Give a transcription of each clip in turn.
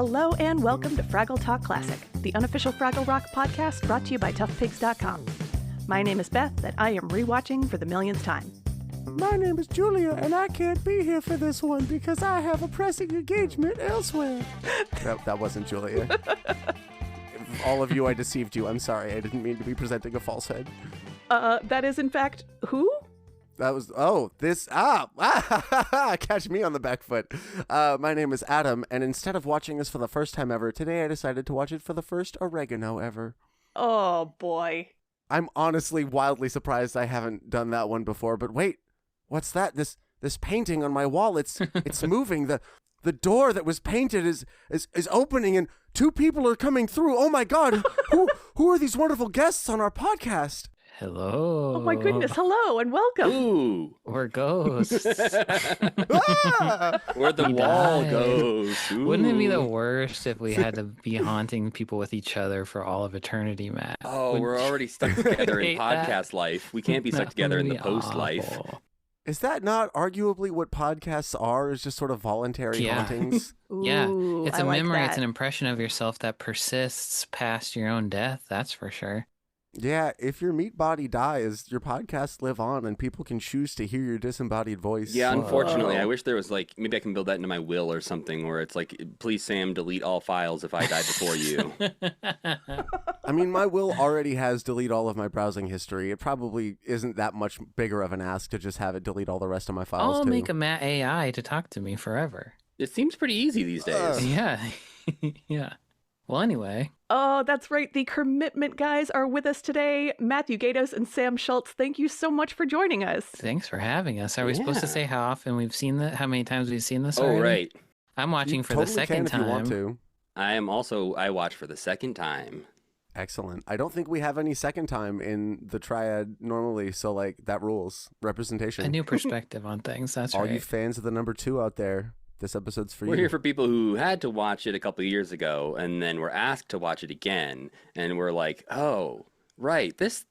Hello and welcome to Fraggle Talk Classic, the unofficial Fraggle Rock podcast brought to you by toughpigs.com. My name is Beth, and I am rewatching for the millionth time. My name is Julia, and I can't be here for this one because I have a pressing engagement elsewhere. That wasn't Julia. All of you, I deceived you. I'm sorry. I didn't mean to be presenting a falsehood. That is in fact who? That was, catch me on the back foot. My name is Adam, and instead of watching this for the first time ever, today I decided to watch it for the first oregano ever. Oh, boy. I'm honestly wildly surprised I haven't done that one before, but wait, what's that? This painting on my wall, it's moving. The door that was painted is opening, and two people are coming through. Oh my God, who are these wonderful guests on our podcast? Hello. Oh my goodness, hello and welcome. Ooh. We're ghosts. Where the wall goes. Ooh. Wouldn't it be the worst if we had to be haunting people with each other for all of eternity, Matt? Oh, we're already stuck together in podcast life. We can't be stuck together in the post life. Is that not arguably what podcasts are? Is just sort of voluntary hauntings? Yeah, it's a memory. That. It's an impression of yourself that persists past your own death. That's for sure. Yeah, if your meat body dies, your podcasts live on and people can choose to hear your disembodied voice. Yeah, unfortunately, I wish there was maybe I can build that into my will or something where it's please Sam, delete all files if I die before you. I mean, my will already has delete all of my browsing history. It probably isn't that much bigger of an ask to just have it delete all the rest of my files I'll too. make a Matt AI to talk to me forever. It seems pretty easy these days. Yeah. Yeah. Well, anyway. Oh, that's right. The Commitment guys are with us today. Matthew Gatos and Sam Schultz, thank you so much for joining us. Thanks for having us. Are we supposed to say how often we've seen how many times we've seen this Oh, already? right. I'm watching You for totally the second can if you want time. to. I watch for the second time. Excellent. I don't think we have any second time in the triad normally, so that rules. Representation. A new perspective on things. That's All right. you fans of the number 2 out there, this episode's for you. We're here for people who had to watch it a couple of years ago and then were asked to watch it again, and we're like, oh, right, this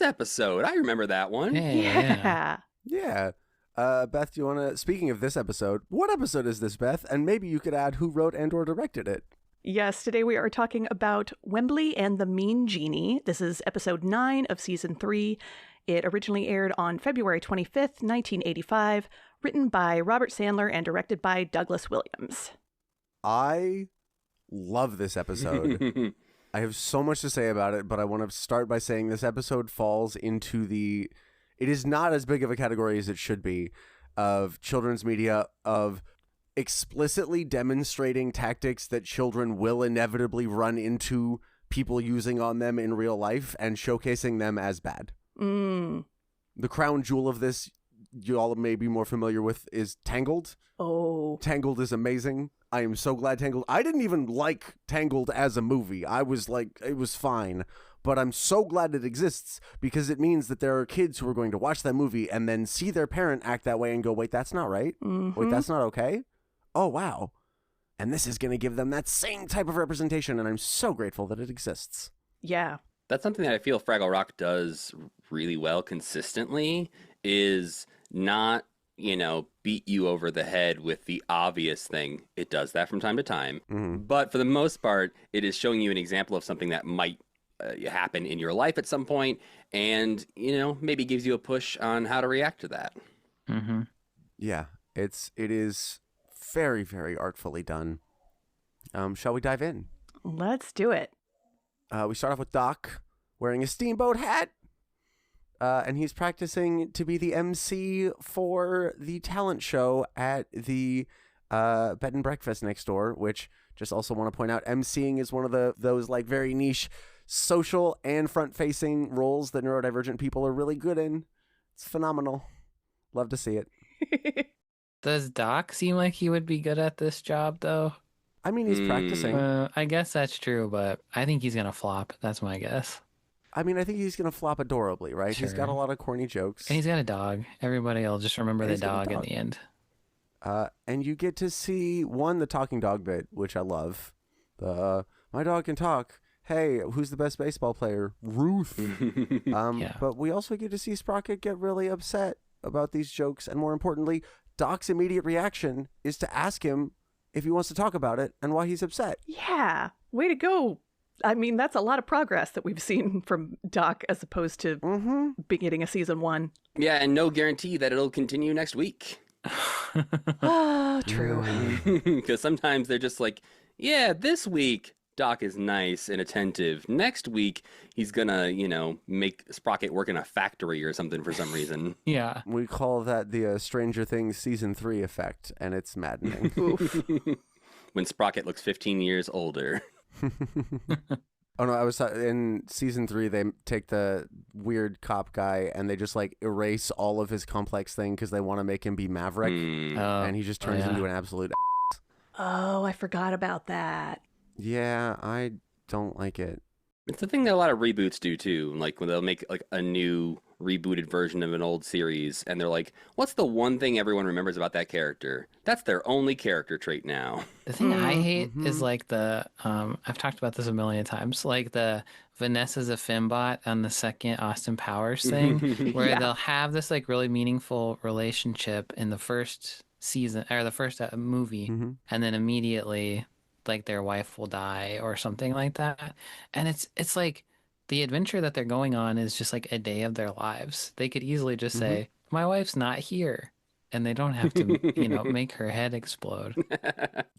episode. I remember that one. Yeah. Yeah. Beth, do you want to, speaking of this episode, what episode is this, Beth? And maybe you could add who wrote and or directed it. Yes, today we are talking about Wembley and the Mean Genie. This is episode 9 of season 3. It originally aired on February 25th, 1985, written by Robert Sandler and directed by Douglas Williams. I love this episode. I have so much to say about it, but I want to start by saying this episode falls into it is not as big of a category as it should be, of children's media, of explicitly demonstrating tactics that children will inevitably run into people using on them in real life and showcasing them as bad. The crown jewel of this, you all may be more familiar with, is Tangled. Oh. Tangled is amazing. I am so glad Tangled. I didn't even like Tangled as a movie. I was it was fine. But I'm so glad it exists because it means that there are kids who are going to watch that movie and then see their parent act that way and go, wait, that's not right. Mm-hmm. Wait, that's not okay. Oh, wow. And this is going to give them that same type of representation. And I'm so grateful that it exists. Yeah. That's something that I feel Fraggle Rock does really well consistently, is not, beat you over the head with the obvious thing. It does that from time to time. Mm-hmm. But for the most part, it is showing you an example of something that might happen in your life at some point and, maybe gives you a push on how to react to that. Mm-hmm. Yeah, it is very, very artfully done. Shall we dive in? Let's do it. We start off with Doc wearing a steamboat hat, and he's practicing to be the MC for the talent show at the bed and breakfast next door, which just also want to point out, MCing is one of those very niche social and front-facing roles that neurodivergent people are really good in. It's phenomenal. Love to see it. Does Doc seem like he would be good at this job, though? I mean, he's practicing. I guess that's true, but I think he's going to flop. That's my guess. I mean, I think he's going to flop adorably, right? Sure. He's got a lot of corny jokes. And he's got a dog. Everybody will just remember the He's got a dog in dog. the end. And you get to see, the talking dog bit, which I love. My dog can talk. Hey, who's the best baseball player? Ruth. Yeah. But we also get to see Sprocket get really upset about these jokes. And more importantly, Doc's immediate reaction is to ask him if he wants to talk about it and why he's upset. Yeah, way to go. I mean, that's a lot of progress that we've seen from Doc as opposed to beginning of season 1. Yeah, and no guarantee that it'll continue next week. Ah, true. Because sometimes they're just like, yeah, this week Doc is nice and attentive. Next week he's gonna, make Sprocket work in a factory or something for some reason. Yeah. We call that the Stranger Things season 3 effect, and it's maddening. Oof. When Sprocket looks 15 years older. Oh no, I was in season 3. They take the weird cop guy and they just like erase all of his complex thing because they want to make him be Maverick, and he just turns into an absolute. Oh, I forgot about that. Yeah, I don't like it. It's the thing that a lot of reboots do too. Like when they'll make like a new rebooted version of an old series, and they're like, "What's the one thing everyone remembers about that character? That's their only character trait now." The thing I hate is like the I've talked about this a million times, like the Vanessa's a Fembot on the second Austin Powers thing, where they'll have this like really meaningful relationship in the first season or the first movie, and then immediately like their wife will die or something like that, and it's like the adventure that they're going on is just like a day of their lives. They could easily just say, "My wife's not here," and they don't have to, make her head explode.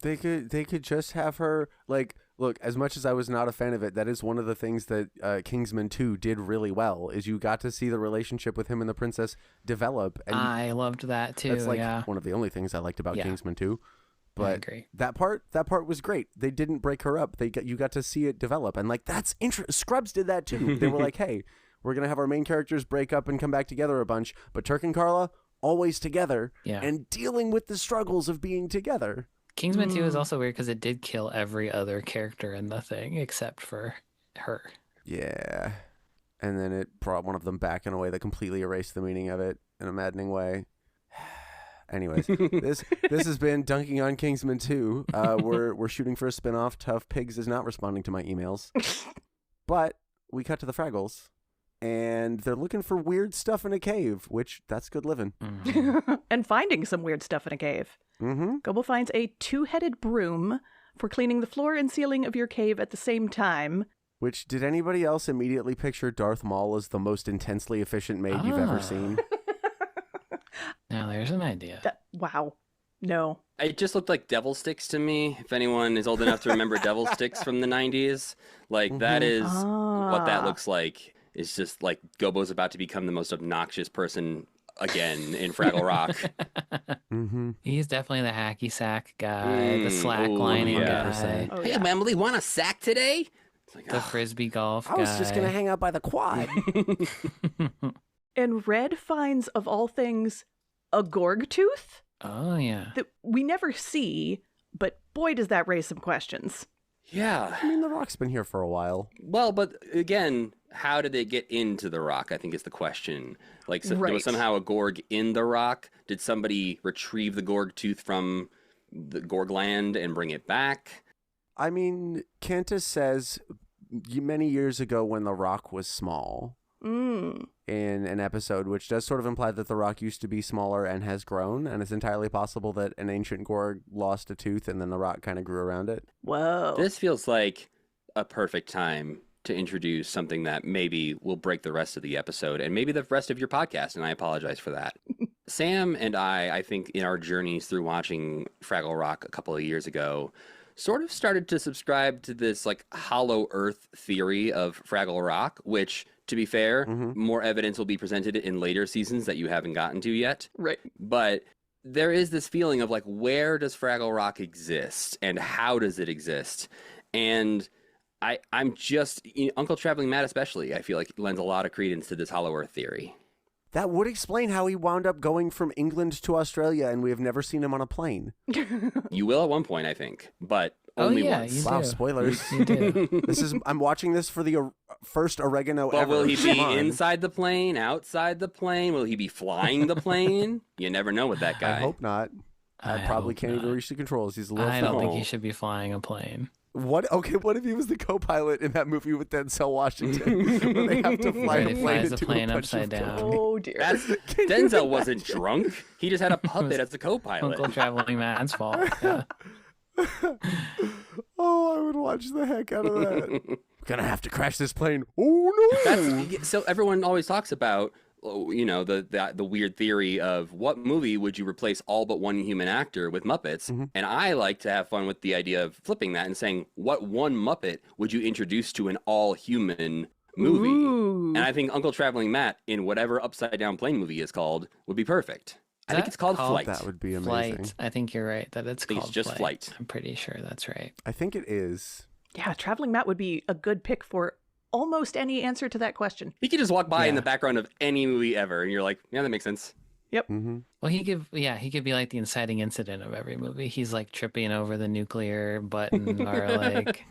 They could just have her like look. As much as I was not a fan of it, that is one of the things that Kingsman 2 did really well. Is you got to see the relationship with him and the princess develop. And I loved that too. that's like yeah. one of the only things I liked about Kingsman 2. But I agree. that part was great. They didn't break her up. You got to see it develop, and like that's Scrubs did that too. They were like, "Hey, we're gonna have our main characters break up and come back together a bunch, but Turk and Carla always together and dealing with the struggles of being together." Kingsman 2 is also weird because it did kill every other character in the thing except for her. Yeah, and then it brought one of them back in a way that completely erased the meaning of it in a maddening way. Anyways, this has been Dunking on Kingsman 2. We're shooting for a spinoff. Tough Pigs is not responding to my emails. But we cut to the Fraggles, and they're looking for weird stuff in a cave, which that's good living. And finding some weird stuff in a cave. Gobo finds a 2-headed broom for cleaning the floor and ceiling of your cave at the same time. Which, did anybody else immediately picture Darth Maul as the most intensely efficient maid you've ever seen? Now there's an idea. Wow. No. It just looked like devil sticks to me. If anyone is old enough to remember devil sticks from the 90s, like that is what that looks like. It's just like Gobo's about to become the most obnoxious person again in Fraggle Rock. He's definitely the hacky sack guy, the slacklining guy. Oh, Hey, Wembley, want a sack today? It's like, The frisbee golf guy. I was just going to hang out by the quad. And Red finds, of all things, a Gorg tooth Oh, yeah. that we never see, but boy, does that raise some questions. Yeah. I mean, the Rock's been here for a while. Well, but again, how did they get into the rock? I think is the question. Like, so there was somehow a Gorg in the rock. Did somebody retrieve the Gorg tooth from the Gorg land and bring it back? I mean, Kenta says many years ago when the Rock was small in an episode, which does sort of imply that the Rock used to be smaller and has grown, and it's entirely possible that an ancient Gorg lost a tooth and then the Rock kind of grew around it. Whoa. This feels like a perfect time to introduce something that maybe will break the rest of the episode and maybe the rest of your podcast, and I apologize for that. Sam and I think in our journeys through watching Fraggle Rock a couple of years ago, sort of started to subscribe to this like hollow earth theory of Fraggle Rock, which, to be fair, more evidence will be presented in later seasons that you haven't gotten to yet. Right. But there is this feeling of like, where does Fraggle Rock exist and how does it exist? And I'm just, Uncle Traveling Matt especially, I feel like lends a lot of credence to this hollow earth theory. That would explain how he wound up going from England to Australia and we have never seen him on a plane. You will at one point, I think, but only once. Wow, spoilers. You do. I'm watching this for the first oregano ever. Well, will he be inside the plane, outside the plane? Will he be flying the plane? You never know with that guy. I hope not. I probably can't even reach the controls. He's a little I don't think small. he should be flying a plane. What if he was the co-pilot in that movie with Denzel Washington, where they have to fly Where a he plane flies the into plane a bunch upside of down. Oh, dear. Denzel wasn't drunk. He just had a puppet as the co-pilot. Uncle Traveling Matt's fault. Yeah. Oh, I would watch the heck out of that. Gonna have to crash this plane. Oh no! So everyone always talks about, the weird theory of what movie would you replace all but one human actor with Muppets? Mm-hmm. And I like to have fun with the idea of flipping that and saying, what one Muppet would you introduce to an all-human movie? Ooh. And I think Uncle Traveling Matt, in whatever Upside Down Plane movie is called, would be perfect. I think it's called Flight. That would be amazing. Flight. I think you're right that it's I think called it's just Flight. I'm pretty sure that's right. I think it is. Yeah, Traveling Matt would be a good pick for almost any answer to that question. He could just walk by in Yeah. the background of any movie ever, and you're like, yeah, that makes sense. Yep. Mm-hmm. Well, he could be like the inciting incident of every movie. He's like tripping over the nuclear button, or like,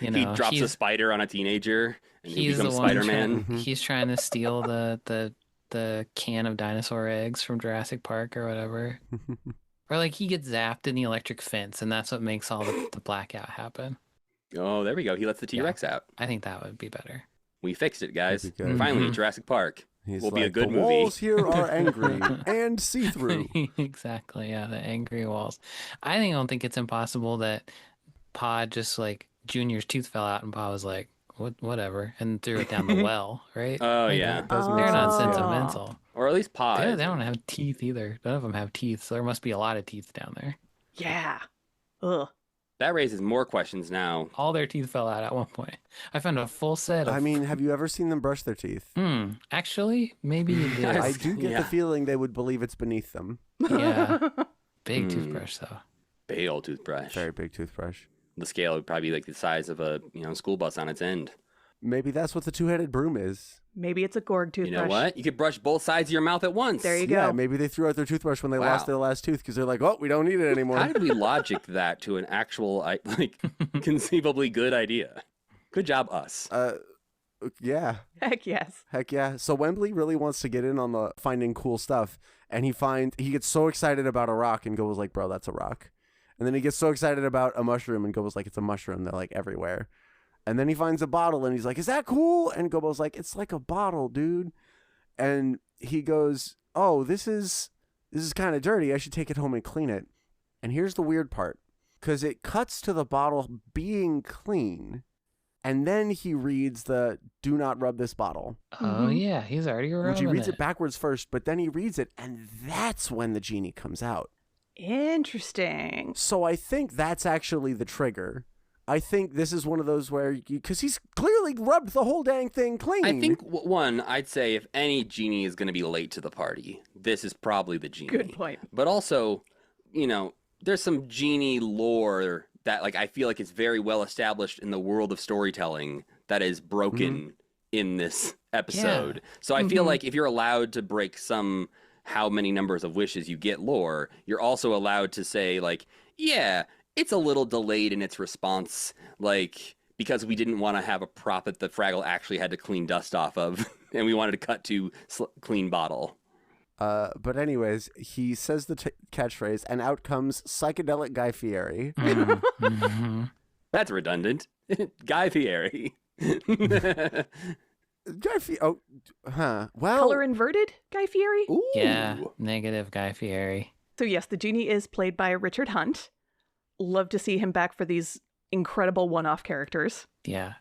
He drops a spider on a teenager, and he he's the becomes one. Spider-Man. He's trying to steal the can of dinosaur eggs from Jurassic Park or whatever. Or like he gets zapped in the electric fence, and that's what makes all the blackout happen. Oh, there we go. He lets the T-Rex out. I think that would be better. We fixed it, guys. That'd be good. Finally, Mhm. Jurassic Park. He's Will like, be a good the movie. walls here are angry and see-through. Exactly, yeah, the angry walls. I don't think it's impossible that Pa just like Junior's tooth fell out and Pa was like, whatever, and threw it down the well, right? Oh, Like, yeah. That does make They're not sense. sentimental. Or at least Pod. They don't have teeth either. None of them have teeth, so there must be a lot of teeth down there. Yeah. Ugh. That raises more questions now. All their teeth fell out at one point. I found a full set of... I mean, have you ever seen them brush their teeth? Actually, maybe you did. I do get Yeah. the feeling they would believe it's beneath them. Yeah. Big Hmm. toothbrush, though. Big old toothbrush. Very big toothbrush. The scale would probably be like the size of a school bus on its end. Maybe that's what the two-headed broom is. Maybe it's a Gorg toothbrush. You know what? You could brush both sides of your mouth at once. There you Yeah, go. maybe they threw out their toothbrush when they Wow. lost their last tooth because they're like, oh, we don't need it anymore. How did we logic that to an actual, conceivably good idea? Good job, us. Yeah. Heck yes. Heck yeah. So Wembley really wants to get in on the finding cool stuff. And he gets so excited about a rock and goes like, bro, that's a rock. And then he gets so excited about a mushroom and goes like, it's a mushroom. They're like everywhere. And then he finds a bottle and he's like, is that cool? And Gobo's like, it's like a bottle, dude. And he goes, oh, this is kind of dirty. I should take it home and clean it. And here's the weird part, because it cuts to the bottle being clean. And then he reads the do not rub this bottle. Oh, yeah. He's already rubbing Which he reads it. it backwards first, but then he reads it, and that's when the genie comes out. Interesting. So I think that's actually the trigger. I think this is one of those where, because he's clearly rubbed the whole dang thing clean. I think, one, I'd say if any genie is going to be late to the party, this is probably the genie. Good point. But also, there's some genie lore that, I feel like it's very well established in the world of storytelling that is broken in this episode. So I feel like if you're allowed to break some how many numbers of wishes you get lore, you're also allowed to say, yeah, it's a little delayed in its response, because we didn't want to have a prop that the Fraggle actually had to clean dust off of, and we wanted to cut to clean bottle. But anyways, he says the catchphrase, and out comes psychedelic Guy Fieri. That's redundant. Guy Fieri. Guy Fieri. Oh, huh. Well, Color inverted, Guy Fieri? Ooh. Yeah, negative Guy Fieri. So yes, the genie is played by Richard Hunt. Love to see him back for these incredible one-off characters. Yeah.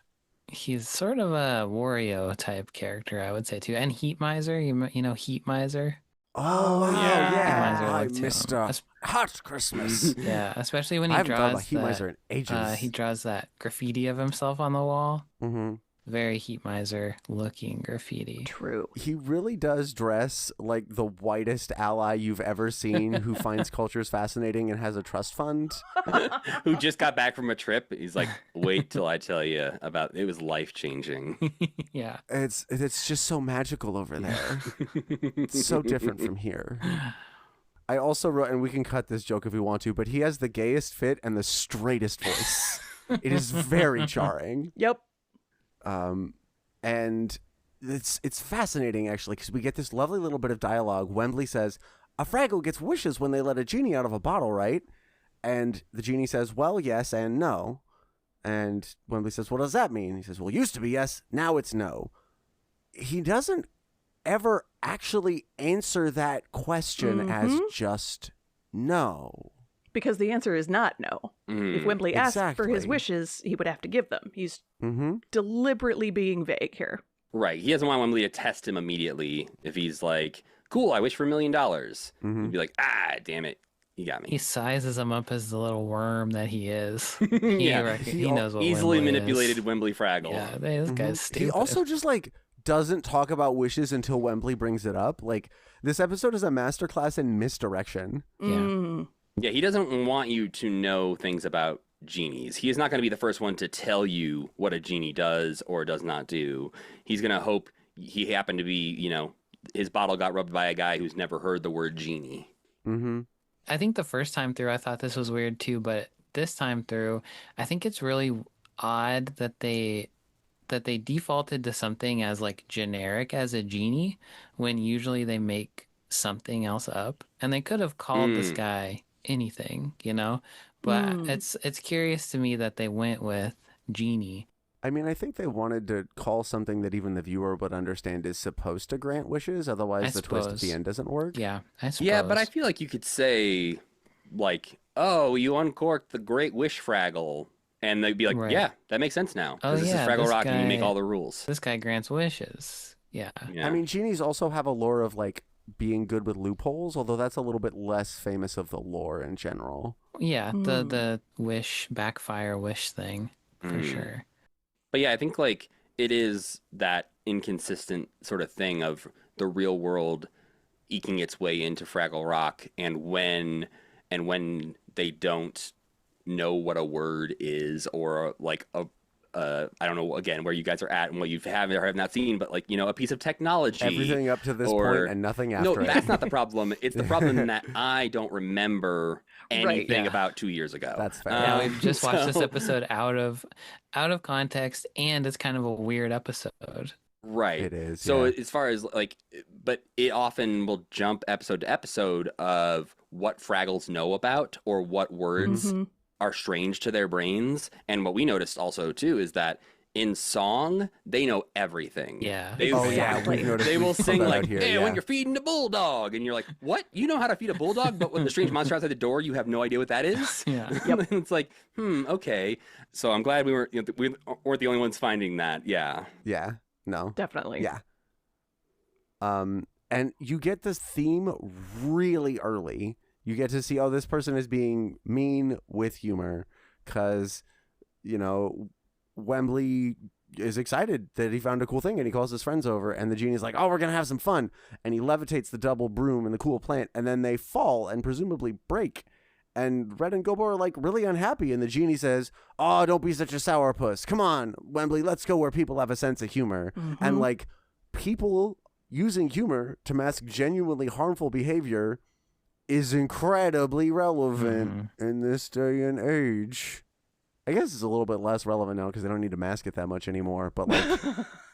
He's sort of a Wario type character, I would say, too. And Heat Miser, you know Heat Miser? Oh, wow, Yeah. yeah. Heat Miser I look to missed him. a hot Christmas. Yeah, especially when he I haven't thought about draws Heat Miser in ages. he draws that graffiti of himself on the wall. Mm-hmm. Very Heat Miser looking graffiti. True. He really does dress like the whitest ally you've ever seen who finds cultures fascinating and has a trust fund. Who just got back from a trip. He's like, wait till I tell you about it was life-changing. Yeah. It's just so magical over there. It's so different from here. I also wrote, and we can cut this joke if we want to, but he has the gayest fit and the straightest voice. It is very jarring. Yep. And it's fascinating actually because we get this lovely little bit of dialogue. Wembley says, "A Fraggle gets wishes when they let a genie out of a bottle, right?" And the genie says, "Well, yes and no." And Wembley says, "What does that mean?" He says, "Well, used to be yes, now it's no." He doesn't ever actually answer that question as just no. Because the answer is not no. If Wembley asked for his wishes, he would have to give them. He's deliberately being vague here. Right. He doesn't want Wembley to test him immediately. If he's like, cool, I wish for $1 million. He'd be like, damn it. You got me. He sizes him up as the little worm that he is. Yeah. He knows what easily Wembley manipulated is. Wembley Fraggle. Yeah, this guy's stupid. He also just like doesn't talk about wishes until Wembley brings it up. Like, this episode is a masterclass in misdirection. Yeah, he doesn't want you to know things about genies. He is not going to be the first one to tell you what a genie does or does not do. He's going to hope he happened to be, his bottle got rubbed by a guy who's never heard the word genie. I think the first time through I thought this was weird too, but this time through I think it's really odd that they defaulted to something as like generic as a genie when usually they make something else up, and they could have called this guy anything, but it's curious to me that they went with Genie. I mean, I think they wanted to call something that even the viewer would understand is supposed to grant wishes. Otherwise, the twist at the end doesn't work. Yeah, I suppose. Yeah, but I feel like you could say, like, oh, you uncorked the Great Wish Fraggle. And they'd be like, yeah, that makes sense now. Because this is Fraggle Rock and you make all the rules. This guy grants wishes. Yeah. I mean, genies also have a lore of, like, being good with loopholes, although that's a little bit less famous of the lore in general. Yeah, the wish, backfire wish thing, for sure. But yeah, I think like it is that inconsistent sort of thing of the real world eking its way into Fraggle Rock, and when they don't know what a word is, or like I don't know, again, where you guys are at and what you have or have not seen, but like, a piece of technology. Everything up to this point and nothing after. No, that's not the problem. It's the problem that I don't remember anything about 2 years ago. That's fair. Yeah, we've just watched this episode out of context, and it's kind of a weird episode. Right. It is. So as far as like, but it often will jump episode to episode of what Fraggles know about or what words are strange to their brains. And what we noticed also too is that in song they know everything. Yeah. They will sing like, hey, when you're feeding a bulldog, and you're like, what? You know how to feed a bulldog, but when the strange monster outside the door, you have no idea what that is? Yeah. It's like, okay. So I'm glad we weren't the only ones finding that. Yeah. Yeah. No. Definitely. Yeah. And you get this theme really early. You get to see, oh, this person is being mean with humor because, Wembley is excited that he found a cool thing, and he calls his friends over, and the genie's like, oh, we're going to have some fun. And he levitates the double broom and the cool plant, and then they fall and presumably break. And Red and Gobo are like really unhappy, and the genie says, oh, don't be such a sourpuss. Come on, Wembley, let's go where people have a sense of humor. And like people using humor to mask genuinely harmful behavior is incredibly relevant in this day and age. I guess it's a little bit less relevant now because they don't need to mask it that much anymore. But like,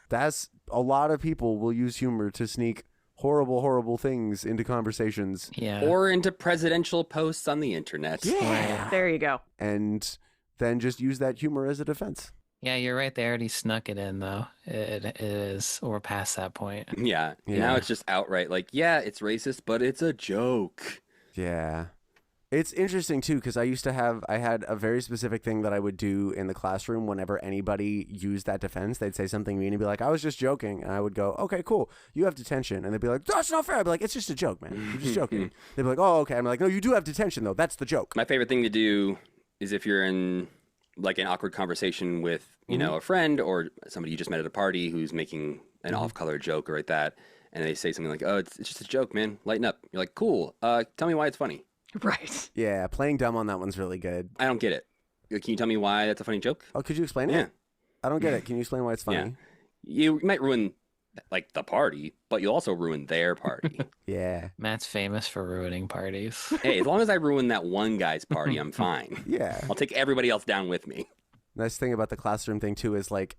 that's a lot of people will use humor to sneak horrible, horrible things into conversations. Yeah. Or into presidential posts on the internet. Yeah. There you go. And then just use that humor as a defense. Yeah, you're right. They already snuck it in, though. It is, or past that point. Yeah. Now it's just outright like, yeah, it's racist, but it's a joke. Yeah. It's interesting, too, because I had a very specific thing that I would do in the classroom whenever anybody used that defense. They'd say something mean and be like, I was just joking. And I would go, okay, cool. You have detention. And they'd be like, that's not fair. I'd be like, it's just a joke, man. You're just joking. They'd be like, oh, okay. I'm like, no, you do have detention, though. That's the joke. My favorite thing to do is if you're in like an awkward conversation with, a friend or somebody you just met at a party who's making an off-color joke or like that, and they say something like, oh, it's just a joke, man. Lighten up. You're like, cool. Tell me why it's funny. Right. Yeah, playing dumb on that one's really good. I don't get it. Can you tell me why that's a funny joke? Oh, could you explain it? I don't get it. Can you explain why it's funny? Yeah. You might ruin like the party, but you'll also ruin their party. Yeah. Matt's famous for ruining parties. Hey, as long as I ruin that one guy's party, I'm fine. Yeah. I'll take everybody else down with me. Nice thing about the classroom thing, too, is like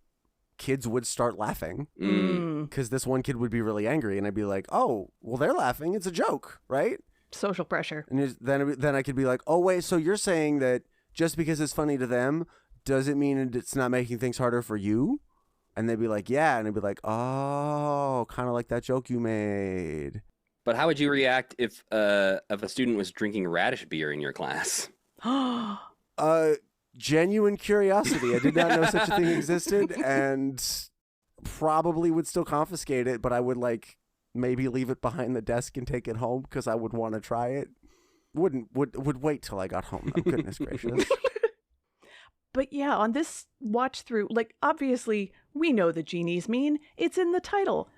kids would start laughing because this one kid would be really angry, and I'd be like, oh, well, they're laughing. It's a joke, right? Social pressure. And then I could be like, oh, wait, so you're saying that just because it's funny to them, does it mean it's not making things harder for you? And they'd be like, yeah. And I'd be like, oh, kind of like that joke you made. But how would you react if a student was drinking radish beer in your class? Genuine curiosity. I did not know such a thing existed, and probably would still confiscate it, but I would maybe leave it behind the desk and take it home because I would want to try it. Would wait till I got home, though. Goodness gracious. But yeah, on this watch through, obviously we know the Genie's mean. It's in the title.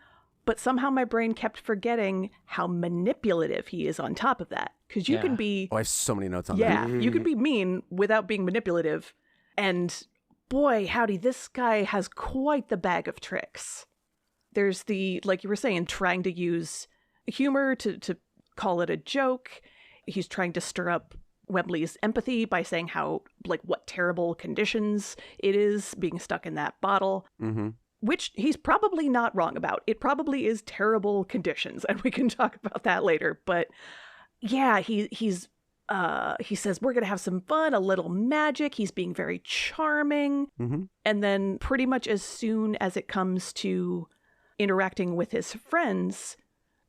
But somehow my brain kept forgetting how manipulative he is on top of that. Because you can be... Oh, I have so many notes on that. that. Yeah, you can be mean without being manipulative. And boy, howdy, this guy has quite the bag of tricks. There's the, like you were saying, trying to use humor to call it a joke. He's trying to stir up Wembley's empathy by saying how, what terrible conditions it is being stuck in that bottle. Mm-hmm. Which he's probably not wrong about. It probably is terrible conditions, and we can talk about that later. But yeah, he says we're gonna have some fun, a little magic. He's being very charming, and then pretty much as soon as it comes to interacting with his friends,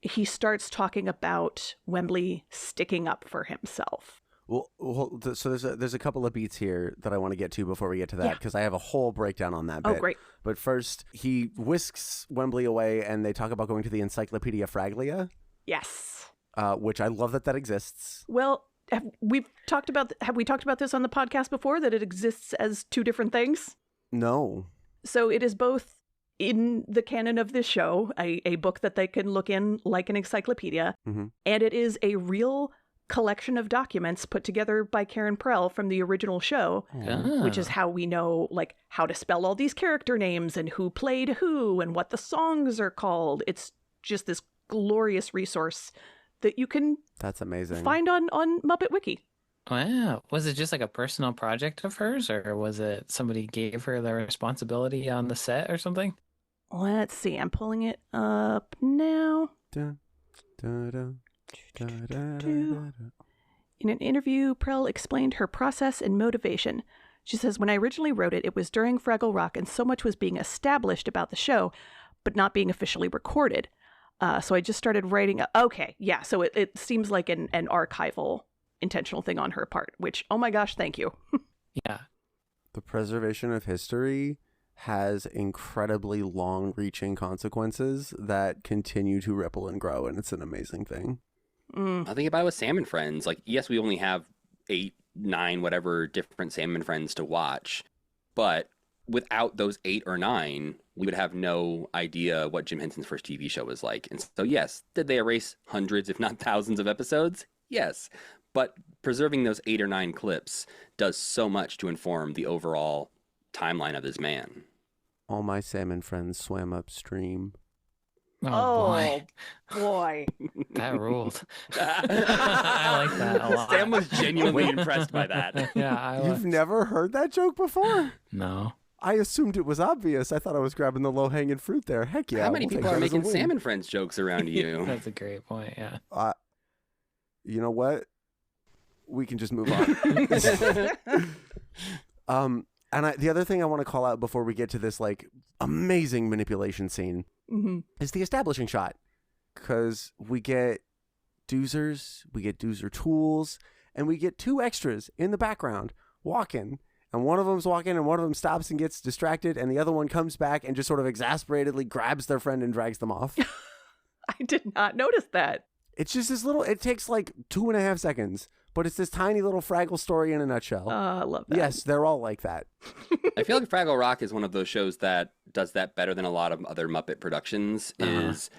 he starts talking about Wembley sticking up for himself. Well, so there's a couple of beats here that I want to get to before we get to that, because I have a whole breakdown on that bit. Oh, great. But first, he whisks Wembley away, and they talk about going to the Encyclopedia Fraglia. Yes. Which I love that exists. Well, have we talked about this on the podcast before, that it exists as two different things? No. So it is both in the canon of this show, a book that they can look in like an encyclopedia, and it is a real collection of documents put together by Karen Prell from the original show, which is how we know how to spell all these character names and who played who and what the songs are called. It's just this glorious resource that you can That's amazing. find on Muppet Wiki. Wow. Was it just a personal project of hers, or was it somebody gave her the responsibility on the set or something? Let's see. I'm pulling it up now. Dun, dun, dun. In an interview, Prell explained her process and motivation. She says, when I originally wrote it, it was during Fraggle Rock and so much was being established about the show, but not being officially recorded. So I just started writing. Okay, yeah, so it seems like an archival intentional thing on her part, which, oh my gosh, thank you. Yeah. The preservation of history has incredibly long-reaching consequences that continue to ripple and grow, and it's an amazing thing. I think about it with Salmon Friends. Yes, we only have 8, 9, whatever different Salmon Friends to watch, but without those 8 or 9, we would have no idea what Jim Henson's first TV show was like. And so, yes, did they erase hundreds, if not thousands of episodes? Yes. But preserving those 8 or 9 clips does so much to inform the overall timeline of this man. All my salmon friends swam upstream. Oh, boy. That ruled. I like that a lot. Sam was genuinely impressed by that. Yeah, You've never heard that joke before? No. I assumed it was obvious. I thought I was grabbing the low-hanging fruit there. Heck yeah. How many we'll people take are that as a making win. Salmon Friends jokes around you? That's a great point, yeah. You know what? We can just move on. And the other thing I want to call out before we get to this amazing manipulation scene is the establishing shot, because we get doozers, we get doozer tools, and we get 2 extras in the background walking, and one of them's walking and one of them stops and gets distracted, and the other one comes back and just sort of exasperatedly grabs their friend and drags them off. I did not notice that. It's just this little, it takes 2.5 seconds, but it's this tiny little Fraggle story in a nutshell. I love that. Yes, they're all like that. I feel like Fraggle Rock is one of those shows that does that better than a lot of other Muppet productions, is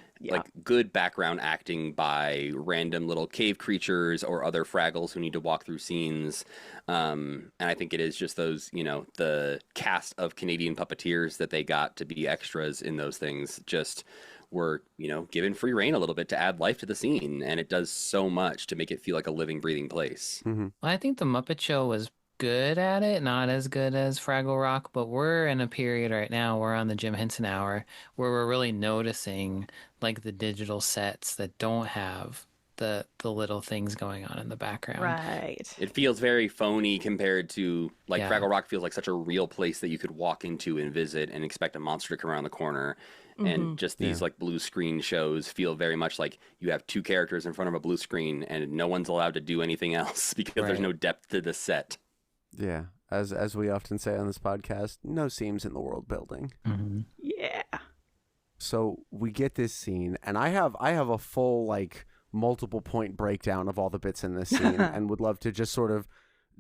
good background acting by random little cave creatures or other Fraggles who need to walk through scenes. And I think it is just those, the cast of Canadian puppeteers that they got to be extras in those things just were, given free reign a little bit to add life to the scene. And it does so much to make it feel like a living, breathing place. Well, I think the Muppet Show was good at it, not as good as Fraggle Rock, but we're in a period right now, we're on the Jim Henson hour, where we're really noticing the digital sets that don't have the little things going on in the background. Right. It feels very phony compared to, like, Yeah. Fraggle Rock feels like such a real place that you could walk into and visit and expect a monster to come around the corner. And just these, like, blue screen shows feel very much like you have two characters in front of a blue screen and no one's allowed to do anything else because there's no depth to the set. Yeah. As we often say on this podcast, no seams in the world building. Mm-hmm. Yeah. So we get this scene, and I have a full, like, multiple point breakdown of all the bits in this scene and would love to just sort of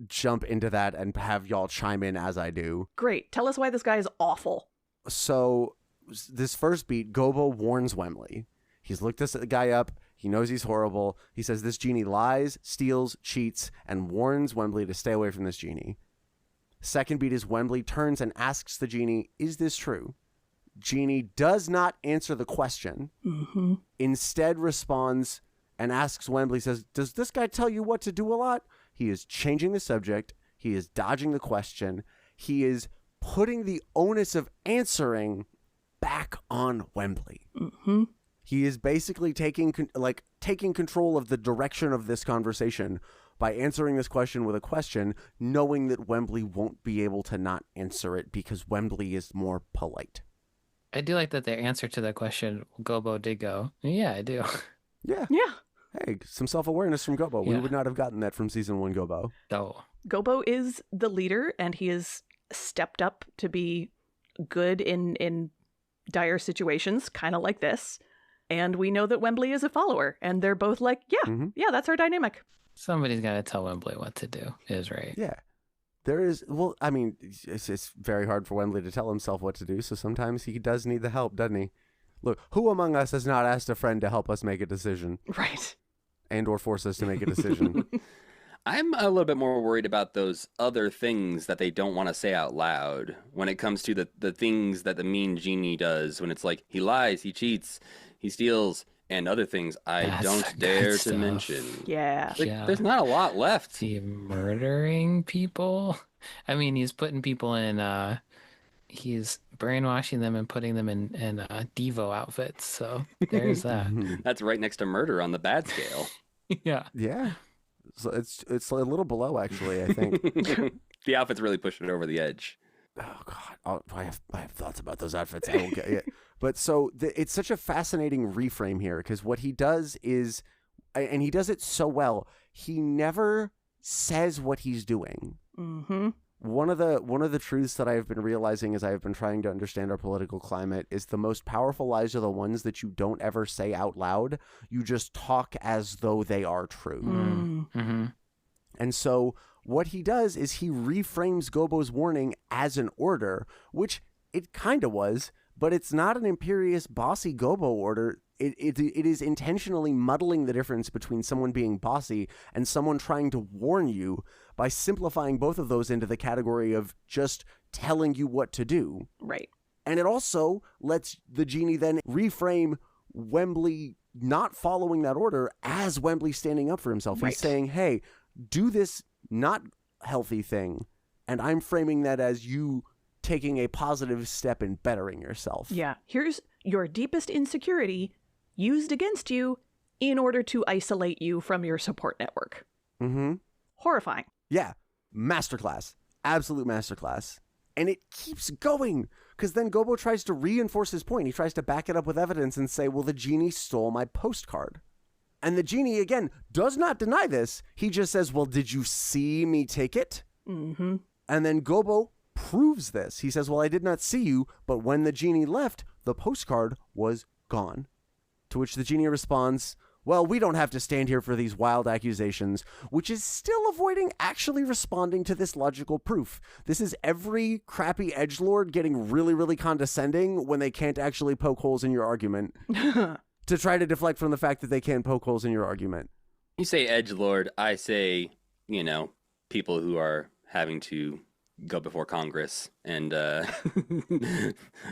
jump into that and have y'all chime in as I do. Great. Tell us why this guy is awful. So this first beat, Gobo warns Wembley. He's looked this guy up. He knows he's horrible. He says this genie lies, steals, cheats, and warns Wembley to stay away from this genie. Second beat is Wembley turns and asks the genie, is this true? Genie does not answer the question. Mm-hmm. Instead responds and asks Wembley, says, does this guy tell you what to do a lot? He is changing the subject. He is dodging the question. He is putting the onus of answering back on Wembley. Mm-hmm. He is basically taking control of the direction of this conversation by answering this question with a question, knowing that Wembley won't be able to not answer it because Wembley is more polite. I do like that their answer to that question, Gobo did go, yeah, I do. Yeah. Yeah. Hey, some self-awareness from Gobo. We Yeah. would not have gotten that from season 1 Gobo. Oh, Gobo is the leader, and he has stepped up to be good in dire situations, kind of like this. And we know that Wembley is a follower, and they're both like, yeah, that's our dynamic. somebody's got to tell Wembley what to do is right. Yeah. There is, well, I mean, it's very hard for Wembley to tell himself what to do, so sometimes he does need the help, doesn't he? Look, who among us has not asked a friend to help us make a decision Right. and or force us to make a decision? I'm a little bit more worried about those other things that they don't want to say out loud when it comes to the things that the mean genie does, when it's like he lies, he cheats, he steals, and other things I That's don't good dare to stuff. mention. Yeah. Like, Yeah. There's not a lot left. Is he murdering people? I mean, he's putting people in, he's brainwashing them and putting them in Devo outfits. So there's that. That's right next to murder on the bad scale. Yeah. Yeah. So it's a little below, actually, I think. The outfits really push it over the edge. Oh God, I have thoughts about those outfits. I won't get it. But so it's such a fascinating reframe here because what he does is, and he does it so well, he never says what he's doing. Mm-hmm. One of the truths that I have been realizing as I have been trying to understand our political climate is the most powerful lies are the ones that you don't ever say out loud. You just talk as though they are true. Mm-hmm. And so what he does is he reframes Gobo's warning as an order, which it kind of was, but it's not an imperious, bossy Gobo order. It is intentionally muddling the difference between someone being bossy and someone trying to warn you by simplifying both of those into the category of just telling you what to do. Right. And it also lets the genie then reframe Wembley not following that order as Wembley standing up for himself. Right. He's saying, hey, do this not healthy thing, and I'm framing that as you taking a positive step in bettering yourself. Yeah. Here's your deepest insecurity used against you in order to isolate you from your support network. Mm-hmm. Horrifying. Yeah. Masterclass. Absolute masterclass. And it keeps going, because then Gobo tries to reinforce his point. He tries to back it up with evidence and say, well, the genie stole my postcard. And the genie, again, does not deny this. He just says, well, did you see me take it? Mm-hmm. And then Gobo proves this. He says, well, I did not see you, but when the genie left, the postcard was gone. To which the genie responds, well, we don't have to stand here for these wild accusations, which is still avoiding actually responding to this logical proof. This is every crappy edgelord getting really, really condescending when they can't actually poke holes in your argument to try to deflect from the fact that they can't poke holes in your argument. You say edgelord, I say, people who are having to go before Congress and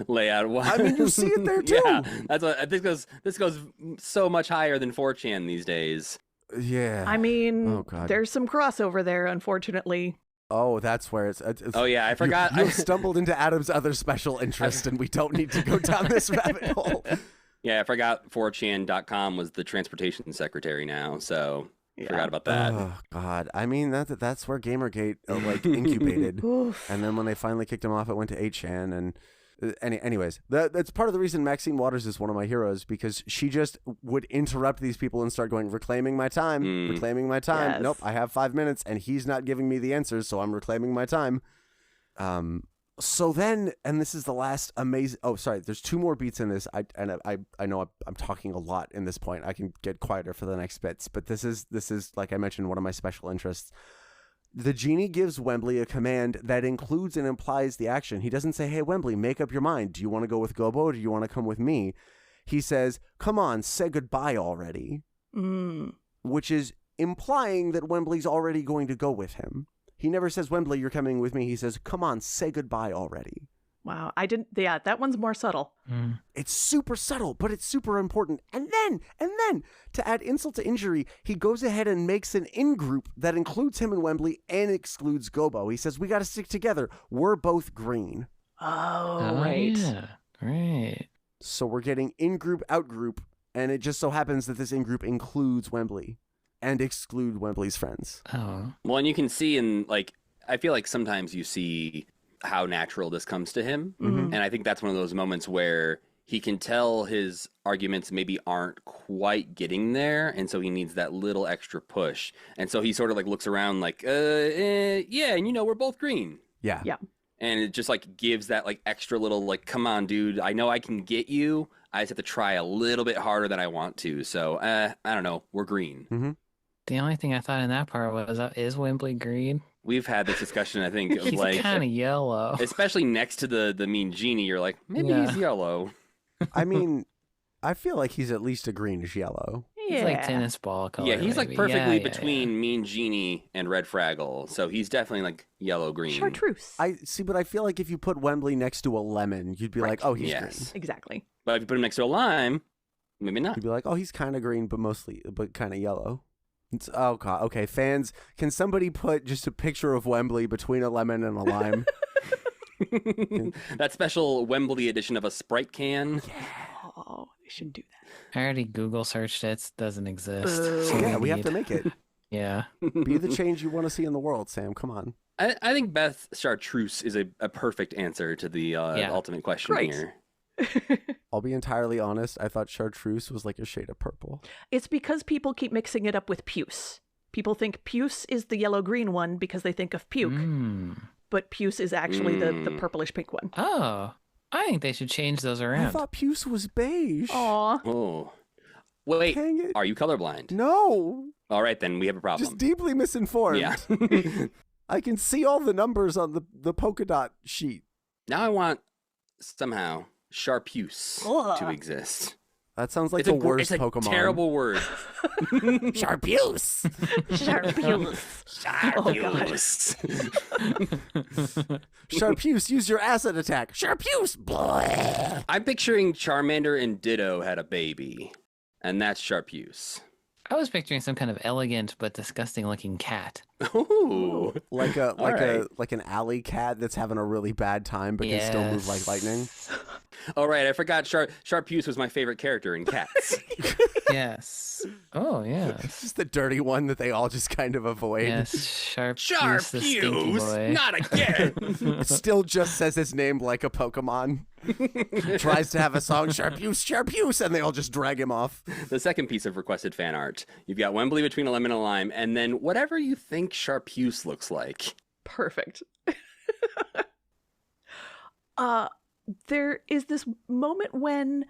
lay out what... I mean, you see it there too. Yeah, that's what this goes so much higher than 4chan these days. Yeah. I mean, Oh, God. there's some crossover there, unfortunately. Oh, that's where it's Oh yeah, I forgot. You've stumbled into Adam's other special interest, and we don't need to go down this rabbit hole. Yeah, I forgot 4chan.com was the transportation secretary now, so forgot about that. Oh, God. I mean, that's where Gamergate, incubated. And then when they finally kicked him off, it went to 8chan. And anyways, that's part of the reason Maxine Waters is one of my heroes, because she just would interrupt these people and start going, reclaiming my time, reclaiming my time. Yes. Nope, I have 5 minutes, and he's not giving me the answers, so I'm reclaiming my time. So then, and this is the last amazing. Oh, sorry. There's 2 more beats in this. I know I'm talking a lot in this point. I can get quieter for the next bits, but this is like I mentioned, one of my special interests. The genie gives Wembley a command that includes and implies the action. He doesn't say, "Hey, Wembley, make up your mind. Do you want to go with Gobo, or do you want to come with me?" He says, "Come on, say goodbye already," which is implying that Wembley's already going to go with him. He never says, "Wembley, you're coming with me." He says, "Come on, say goodbye already." Wow. I didn't. Yeah, that one's more subtle. It's super subtle, but it's super important. And then, to add insult to injury, he goes ahead and makes an in-group that includes him and Wembley and excludes Gobo. He says, "We got to stick together. We're both green." Oh, right. Yeah. Right. So we're getting in-group, out-group, and it just so happens that this in-group includes Wembley and exclude Wembley's friends. Oh. Well, and you can see I feel like sometimes you see how natural this comes to him. And I think that's one of those moments where he can tell his arguments maybe aren't quite getting there. And so he needs that little extra push. And so he sort of looks around yeah, and we're both green. Yeah. Yeah. And it just gives that extra little come on, dude, I know I can get you. I just have to try a little bit harder than I want to. So, I don't know. We're green. Mm-hmm. The only thing I thought in that part was, is Wembley green? We've had this discussion, I think, of He's kind of yellow. especially next to the mean genie, you're like, maybe he's yellow. I mean, I feel like he's at least a greenish yellow. Yeah. He's like tennis ball color. Yeah, he's maybe. perfectly Yeah, between mean genie and red Fraggle. So he's definitely yellow-green. Chartreuse. I see, but I feel like if you put Wembley next to a lemon, you'd be Right. like, "Oh, he's Yes. green." Exactly. But if you put him next to a lime, maybe not. You'd be like, "Oh, he's kind of green, but kind of yellow." Oh God. Okay, fans, can somebody put just a picture of Wembley between a lemon and a lime? That special Wembley edition of a Sprite can. Oh, they should do that. I already Google searched it. It doesn't exist. Boo. So Yeah, we have to make it. Yeah. Be the change you want to see in the world, Sam. Come on. I think Beth Chartreuse is a perfect answer to the ultimate question Great. here. I'll be entirely honest. I thought chartreuse was like a shade of purple. It's because people keep mixing it up with puce. People think puce is the yellow-green one because they think of puke, but puce is actually the purplish-pink one. Oh, I think they should change those I around. thought puce was beige. Aw. Oh. Wait, Dang it. are you colorblind? No. All right, then we have a problem. Just deeply misinformed. Yeah. I can see all the numbers on the polka dot sheet. Now I want somehow Chartreuse Ugh. to exist. That sounds like It's the a worst it's a Pokemon. terrible word. Chartreuse. Chartreuse. Oh, God. Chartreuse, use your acid attack. Chartreuse. Blah. I'm picturing Charmander and Ditto had a baby, and that's Chartreuse. I was picturing some kind of elegant but disgusting looking cat. Ooh. Like right. an alley cat that's having a really bad time but can still move like lightning. All right, I forgot Chartreuse was my favorite character in Cats. Yes. Oh, yes. Just the dirty one that they all just kind of avoid. Yes, Sharpuse, the stinky Chartreuse, boy. not again. It still just says his name like a Pokemon. Tries to have a song, Chartreuse, Chartreuse, and they all just drag him off. The second piece of requested fan art. You've got Wembley between a lemon and a lime, and then whatever you think Chartreuse looks like. Perfect. There is this moment when,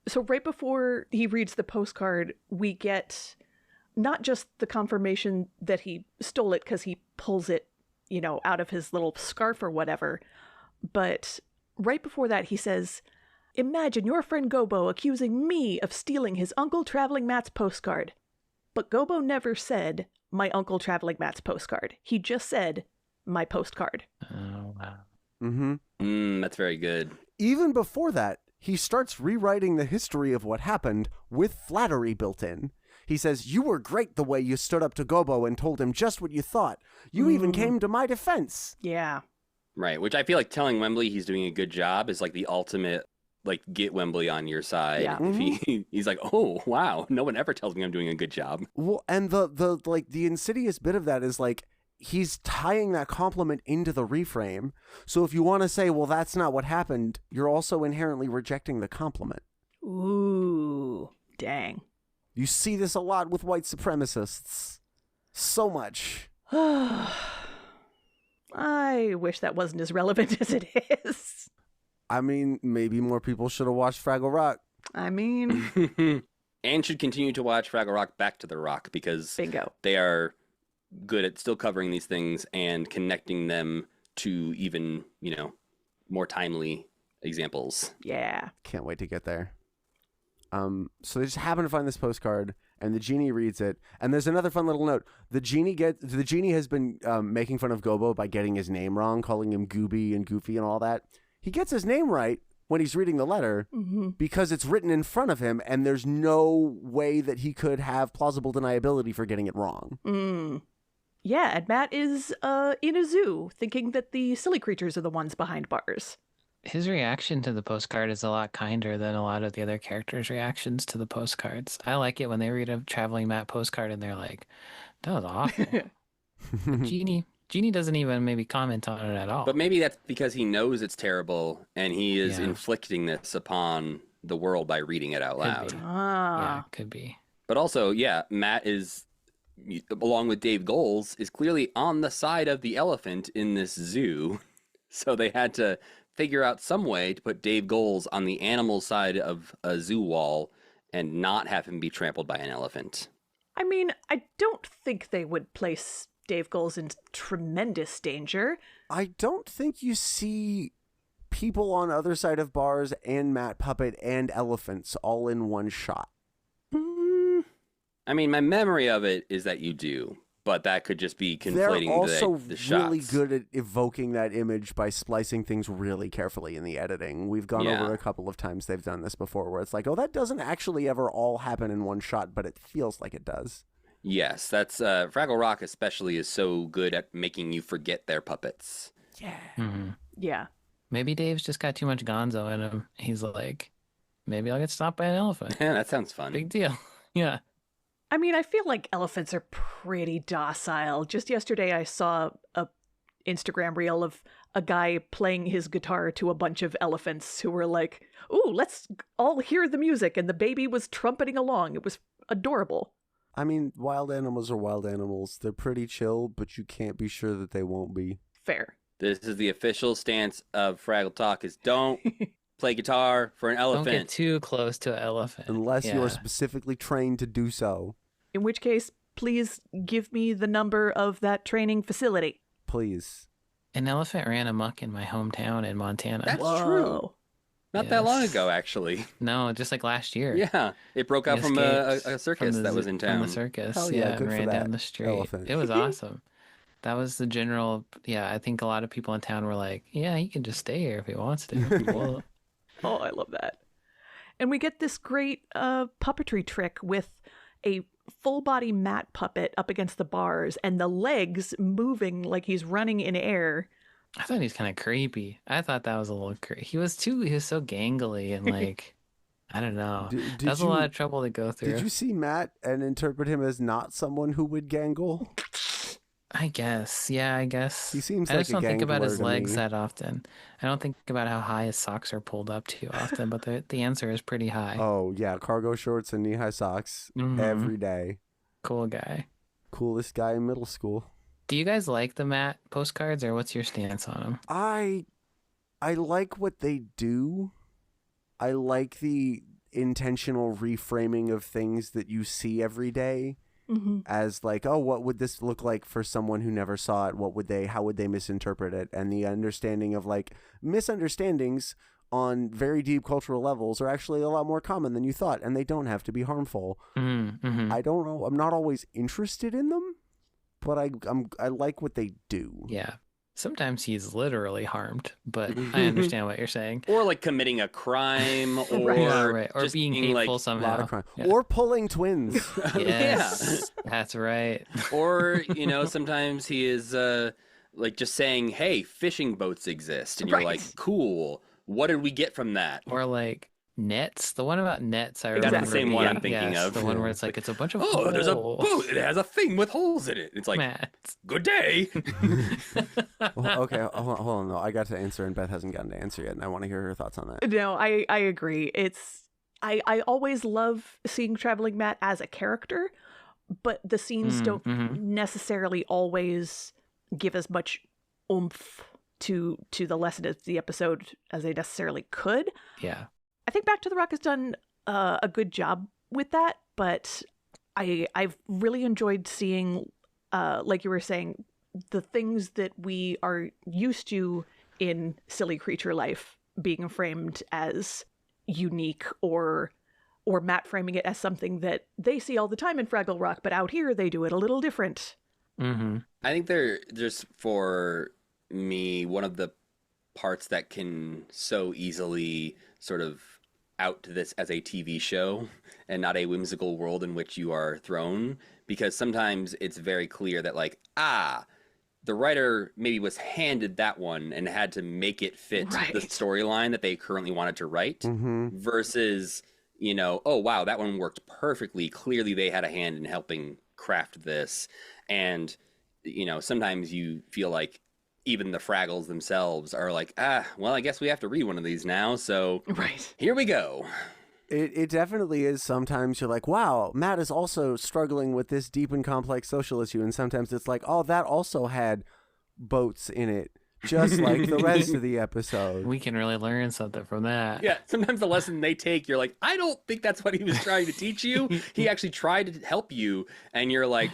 so right before he reads the postcard, we get not just the confirmation that he stole it because he pulls it, out of his little scarf or whatever, but right before that he says, "Imagine your friend Gobo accusing me of stealing his Uncle Traveling Matt's postcard." But Gobo never said, "My Uncle Traveling Matt's postcard." He just said, "My postcard." Oh, wow. Mm-hmm. That's very good. Even before that, he starts rewriting the history of what happened with flattery built in. He says, "You were great the way you stood up to Gobo and told him just what you thought. You even came to my defense." Yeah. Right, which I feel like telling Wembley he's doing a good job is like the ultimate like get Wembley on your side. Yeah. If he's like, oh wow, no one ever tells me I'm doing a good job. Well, and the insidious bit of that is like he's tying that compliment into the reframe. So if you want to say, well, that's not what happened, you're also inherently rejecting the compliment. Ooh, dang. You see this a lot with white supremacists. So much. I wish that wasn't as relevant as it is. I mean, maybe more people should have watched Fraggle Rock. I mean, And should continue to watch Fraggle Rock Back to the Rock because bingo. they are good at still covering these things and connecting them to even, more timely examples. Yeah. Can't wait to get there. So they just happen to find this postcard, and the genie reads it. And there's another fun little note. The genie has been making fun of Gobo by getting his name wrong, calling him Gooby and Goofy and all that. He gets his name right when he's reading the letter because it's written in front of him, and there's no way that he could have plausible deniability for getting it wrong. Yeah, and Matt is in a zoo thinking that the silly creatures are the ones behind bars. His reaction to the postcard is a lot kinder than a lot of the other characters' reactions to the postcards. I like it when they read a Traveling Matt postcard and they're like, that was awful. Genie doesn't even maybe comment on it at all. But maybe that's because he knows it's terrible and he is inflicting this upon the world by reading it out loud. Yeah, could be. But also, Matt is, along with Dave Goals, is clearly on the side of the elephant in this zoo. So they had to figure out some way to put Dave Goals on the animal side of a zoo wall and not have him be trampled by an elephant. I mean, I don't think they would place Dave Goals in tremendous danger. I don't think you see people on other side of bars and Matt Puppet and elephants all in one shot. I mean, my memory of it is that you do, but that could just be conflating They're also the shots. really good at evoking that image by splicing things really carefully in the editing. We've gone over a couple of times they've done this before where it's like, oh, that doesn't actually ever all happen in one shot, but it feels like it does. Yes, that's Fraggle Rock especially is so good at making you forget their puppets. Yeah. Mm-hmm. Yeah. Maybe Dave's just got too much gonzo in him. He's like, maybe I'll get stopped by an elephant. Yeah, that sounds fun. Big deal. Yeah. I mean, I feel like elephants are pretty docile. Just yesterday, I saw a Instagram reel of a guy playing his guitar to a bunch of elephants who were like, ooh, let's all hear the music. And the baby was trumpeting along. It was adorable. I mean, wild animals are wild animals. They're pretty chill, but you can't be sure that they won't be. Fair. This is the official stance of Fraggle Talk is don't play guitar for an elephant. Don't get too close to an elephant. Unless you are specifically trained to do so. In which case, please give me the number of that training facility. Please. An elephant ran amok in my hometown in Montana. That's true. Not that long ago, actually. No, just like last year. Yeah, it broke out from a circus that was in town. From the circus, Hell yeah, and good for ran that down the street. elephant. It was awesome. That was the general. Yeah, I think a lot of people in town were like, "Yeah, he can just stay here if he wants to." Well, Oh, I love that. And we get this great puppetry trick with a full body Matt puppet up against the bars and the legs moving like he's running in air. I thought he was kind of creepy. I thought that was a little creepy. He was so gangly and like, I don't know. That's a lot of trouble to go through. Did you see Matt and interpret him as not someone who would gangle? I guess. Yeah, I guess. He seems I like just a don't think about gangler his to legs me. that often. I don't think about how high his socks are pulled up too often, but the answer is pretty high. Oh, yeah, cargo shorts and knee-high socks every day. Cool guy. Coolest guy in middle school. Do you guys like the Matt postcards, or what's your stance on them? I like what they do. I like the intentional reframing of things that you see every day as like, oh, what would this look like for someone who never saw it? How would they misinterpret it? And the understanding of like misunderstandings on very deep cultural levels are actually a lot more common than you thought, and they don't have to be harmful. I don't know. I'm not always interested in them, but I like what they do. Yeah. Sometimes he's literally harmed, but I understand what you're saying. Or like committing a crime, or Right. Or just being hateful like, somehow. A lot of crime. Yeah. Or pulling twins. Yes, that's right. Or, sometimes he is like just saying, hey, fishing boats exist. And you're like, cool. what did we get from that? Or like Nets. The one about Nets, I That's remember. the same one I'm thinking yes, of. The one where it's like it's a bunch of Oh, there's a holes. boat. It has a thing with holes in it. It's like, Matt. good day. Well, okay, hold on. No, I got to answer, and Beth hasn't gotten to answer yet, and I want to hear her thoughts on that. No, I agree. I always love seeing Traveling Matt as a character, but the scenes don't necessarily always give as much oomph to the lesson of the episode as they necessarily could. Yeah. I think Back to the Rock has done a good job with that, but I've really enjoyed seeing, like you were saying, the things that we are used to in silly creature life being framed as unique, or Matt framing it as something that they see all the time in Fraggle Rock, but out here they do it a little different. Mm-hmm. I think they're just, for me, one of the parts that can so easily sort of out this as a TV show and not a whimsical world in which you are thrown, because sometimes it's very clear that like, the writer maybe was handed that one and had to make it fit the storyline that they currently wanted to write, versus, you know, oh wow, that one worked perfectly. Clearly they had a hand in helping craft this. And, you know, sometimes you feel like even the Fraggles themselves are like, well, I guess we have to read one of these now, so here we go. It definitely is. Sometimes you're like, wow, Matt is also struggling with this deep and complex social issue, and sometimes it's like, oh, that also had boats in it, just like the rest of the episode. We can really learn something from that. Yeah, sometimes the lesson they take, you're like, I don't think that's what he was trying to teach you. He actually tried to help you, and you're like,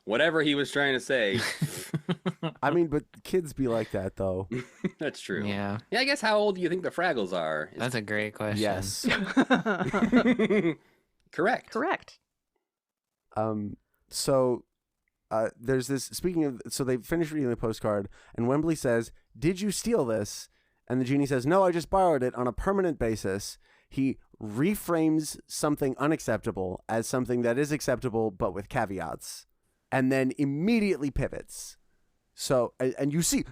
whatever he was trying to say. I mean, but kids be like that, though. That's true. Yeah. Yeah, I guess how old do you think the Fraggles are? That's a great question. Yes. Correct. So there's this, speaking of, so they finish reading the postcard, and Wembley says, did you steal this? And the genie says, no, I just borrowed it on a permanent basis. He reframes something unacceptable as something that is acceptable, but with caveats, and then immediately pivots. So, and you see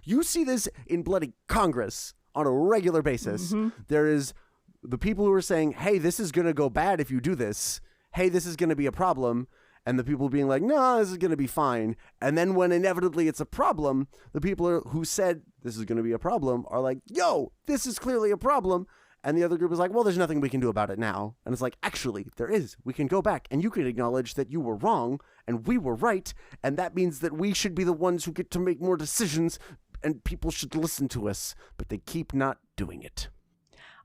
this in bloody Congress on a regular basis. There is the people who are saying, hey, this is going to go bad if you do this. Hey, this is going to be a problem. And the people being like, no, this is going to be fine. And then when inevitably it's a problem, the people who said this is going to be a problem are like, yo, this is clearly a problem. And the other group is like, well, there's nothing we can do about it now. And it's like, actually, there is. We can go back and you can acknowledge that you were wrong and we were right. And that means that we should be the ones who get to make more decisions and people should listen to us. But they keep not doing it.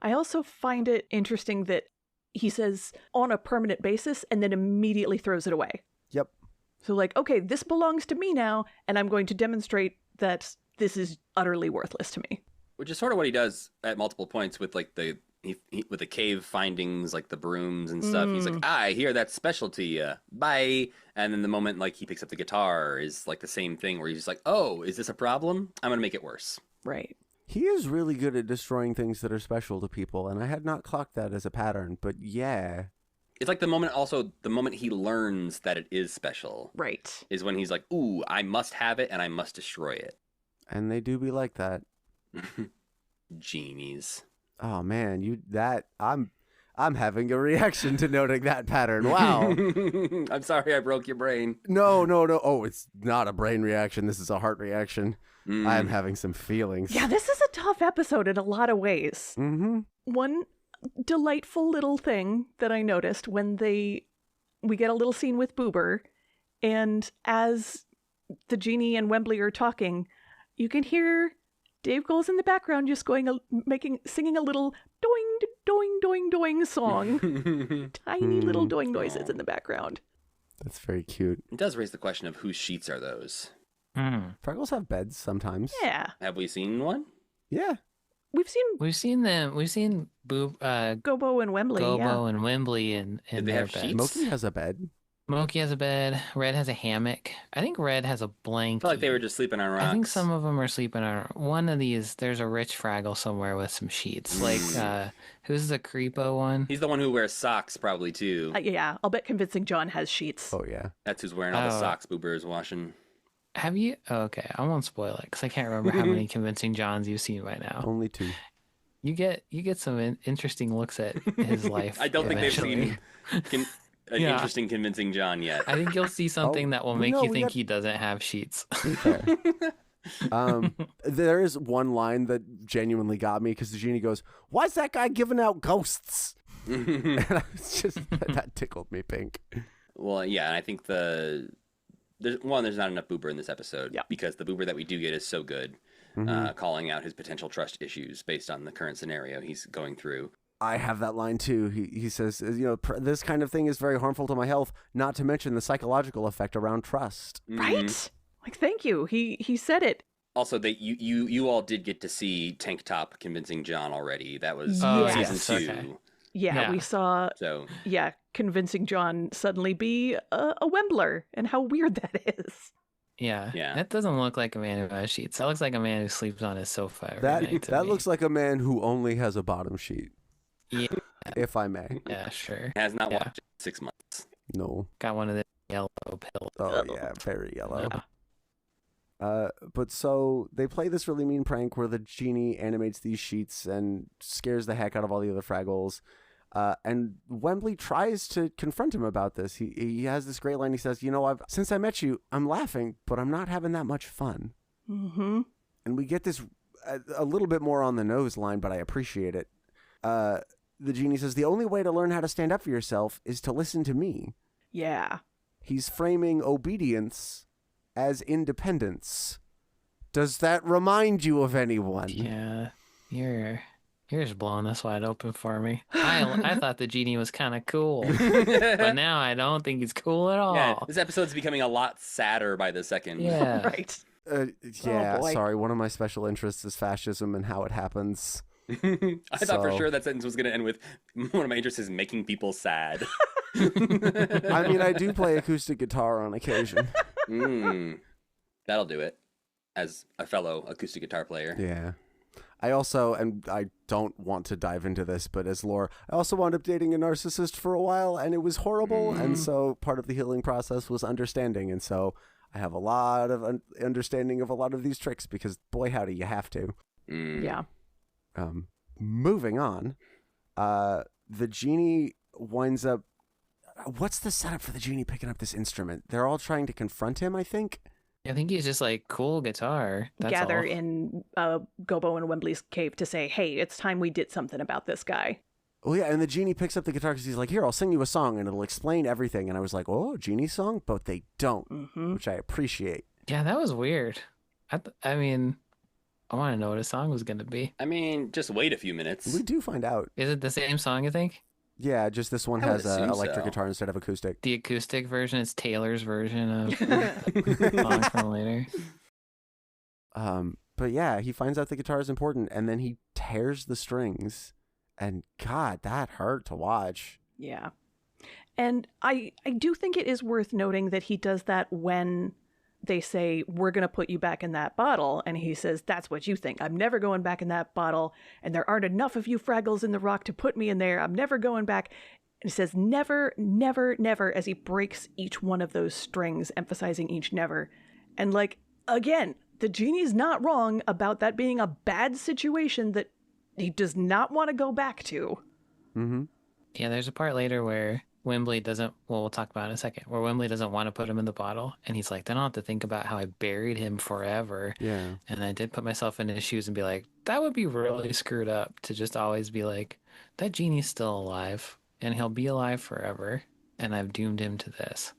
I also find it interesting that he says on a permanent basis and then immediately throws it away. Yep. So like, okay, this belongs to me now, and I'm going to demonstrate that this is utterly worthless to me. Which is sort of what he does at multiple points with like with the cave findings, like the brooms and stuff. He's like, I hear that's special to you. Bye. And then the moment like he picks up the guitar is like the same thing where he's just like, oh, is this a problem? I'm going to make it worse. Right. He is really good at destroying things that are special to people, and I had not clocked that as a pattern, but yeah. It's like the moment he learns that it is special. Right. Is when he's like, ooh, I must have it and I must destroy it. And they do be like that. Genies. Oh man, I'm having a reaction to noting that pattern. Wow. I'm sorry I broke your brain. No. Oh, it's not a brain reaction. This is a heart reaction. I'm having some feelings. Yeah, this is a tough episode in a lot of ways. One delightful little thing that I noticed when we get a little scene with Boober, and as the genie and Wembley are talking, you can hear Dave Goles in the background just singing a little doing, doing, doing, doing song. Tiny little doing noises in the background. That's very cute. It does raise the question of whose sheets are those? Fraggles have beds sometimes. Yeah. Have we seen one? Yeah. We've seen them. We've seen Gobo and Wembley. And Wembley in Did they their have beds. sheets? Moki has a bed. Moki has a bed. Red has a hammock. I think Red has a blanket. I feel like they were just sleeping on rocks. I think some of them are sleeping on one of these. There's a rich Fraggle somewhere with some sheets. Like, who's the creepo one? He's the one who wears socks probably too. Yeah, I'll bet Convincing John has sheets. Oh yeah. That's who's wearing all the socks Boober is washing. Have you? Oh, okay, I won't spoil it because I can't remember how many Convincing Johns you've seen by now. Only 2. You get some interesting looks at his life. I don't think they've eventually. seen an Yeah. interesting convincing John yet. I think you'll see something that will make no, you we think got- he doesn't have sheets. Fair. There is one line that genuinely got me because the genie goes, "Why's that guy giving out ghosts?" And I was just that tickled me pink. Well, yeah, and I think there's not enough Boober in this episode because the Boober that we do get is so good, calling out his potential trust issues based on the current scenario he's going through. I have that line too. He says, this kind of thing is very harmful to my health, not to mention the psychological effect around trust. Right? Like, thank you. He said it. Also, you all did get to see Tank Top convincing John already. That was Yes. season 2. Okay. Yeah, we saw, So convincing John suddenly be a Wembler, and how weird that is. Yeah. Yeah. That doesn't look like a man who has sheets. That looks like a man who sleeps on his sofa every night to That me. looks like a man who only has a bottom sheet, Yeah. if I may. Yeah, sure. has not watched it in 6 months. No. Got one of the yellow pills. Oh yeah, very yellow. Yeah. But so they play this really mean prank where the genie animates these sheets and scares the heck out of all the other Fraggles. And Wembley tries to confront him about this. He has this great line. He says, since I met you, I'm laughing, but I'm not having that much fun. Mm-hmm. And we get this a little bit more on the nose line, but I appreciate it. The genie says, the only way to learn how to stand up for yourself is to listen to me. Yeah. He's framing obedience as independence. Does that remind you of anyone? Yeah. You're just blowing this wide open for me. I thought the genie was kind of cool, but now I don't think he's cool at all. Yeah, this episode's becoming a lot sadder by the second. Yeah. Right. Yeah, boy. sorry. One of my special interests is fascism and how it happens. I thought for So- sure that sentence was going to end with one of my interests is making people sad. I mean, I do play acoustic guitar on occasion. That'll do it. As a fellow acoustic guitar player. Yeah. I also, and I don't want to dive into this, but as lore, I also wound up dating a narcissist for a while, and it was horrible. And so part of the healing process was understanding. And so I have a lot of understanding of a lot of these tricks because, boy, howdy, you have to. Yeah. Moving on, the genie winds up. What's the setup for the genie picking up this instrument? They're all trying to confront him, I think. I think he's just like, cool guitar. That's Gather all. in Gobo and Wembley's cave to say, hey, it's time we did something about this guy. Oh, yeah, and the genie picks up the guitar because he's like, here, I'll sing you a song, and it'll explain everything. And I was like, oh, genie song? But they don't, which I appreciate. Yeah, that was weird. I mean, I want to know what a song was going to be. I mean, just wait a few minutes. We do find out. Is it the same song, you think? Yeah, just this one I would has assume electric so. guitar instead of acoustic. The acoustic version is Taylor's version of the song from later. But yeah, he finds out the guitar is important, and then he tears the strings. And God, that hurt to watch. Yeah. And I do think it is worth noting that he does that when they say, we're going to put you back in that bottle. And he says, that's what you think. I'm never going back in that bottle. And there aren't enough of you Fraggles in the rock to put me in there. I'm never going back. And he says, never, never, never, as he breaks each one of those strings, emphasizing each never. And like, again, the genie's not wrong about that being a bad situation that he does not want to go back to. Mm-hmm. Yeah, there's a part later where Wembley doesn't, well, we'll talk about it in a second, where Wembley doesn't want to put him in the bottle. And he's like, then I'll have to think about how I buried him forever. Yeah. And I did put myself in his shoes and be like, that would be really screwed up to just always be like, that genie's still alive and he'll be alive forever. And I've doomed him to this.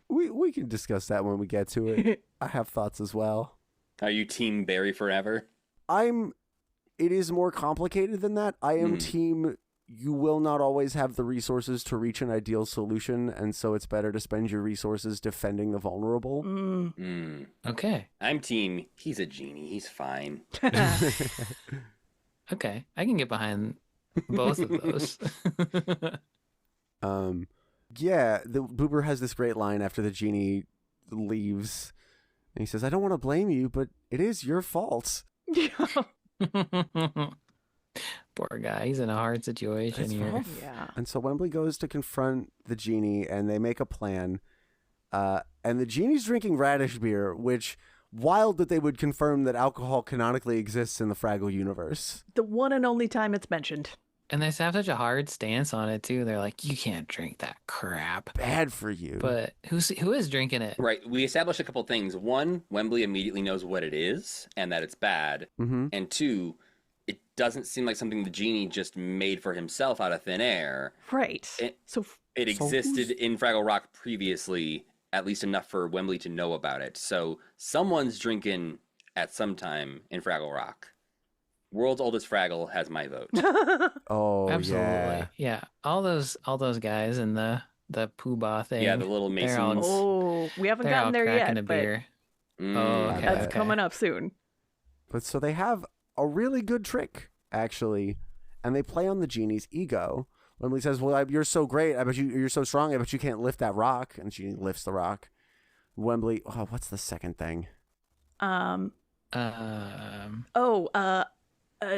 We can discuss that when we get to it. I have thoughts as well. Are you Team Barry forever? It is more complicated than that. I am team, you will not always have the resources to reach an ideal solution, and so it's better to spend your resources defending the vulnerable. Okay. I'm Team, he's a genie, he's fine. Okay. I can get behind both of those. Yeah, the Boober has this great line after the genie leaves. And he says, I don't want to blame you, but it is your fault. Poor guy. He's in a hard situation It's here. rough. Yeah. And so Wembley goes to confront the genie, and they make a plan. And the genie's drinking radish beer, which, wild that they would confirm that alcohol canonically exists in the Fraggle universe. The one and only time it's mentioned. And they have such a hard stance on it too. They're like, you can't drink that crap. Bad for you. But who is drinking it? Right. We established a couple things. One, Wembley immediately knows what it is and that it's bad. Mm-hmm. And two, it doesn't seem like something the Genie just made for himself out of thin air. Right. It existed in Fraggle Rock previously, at least enough for Wembley to know about it. So someone's drinking at some time in Fraggle Rock. World's oldest Fraggle has my vote. Oh, absolutely. Yeah. All those guys in the poobah thing. Yeah, the little Masons. We haven't gotten there yet. A beer. Mm. Oh, okay. That's coming up soon. But so they have a really good trick, actually, and they play on the Genie's ego. Wembley says, well, you're so great. I bet you're so strong. I bet you can't lift that rock. And Genie lifts the rock. Wembley, what's the second thing?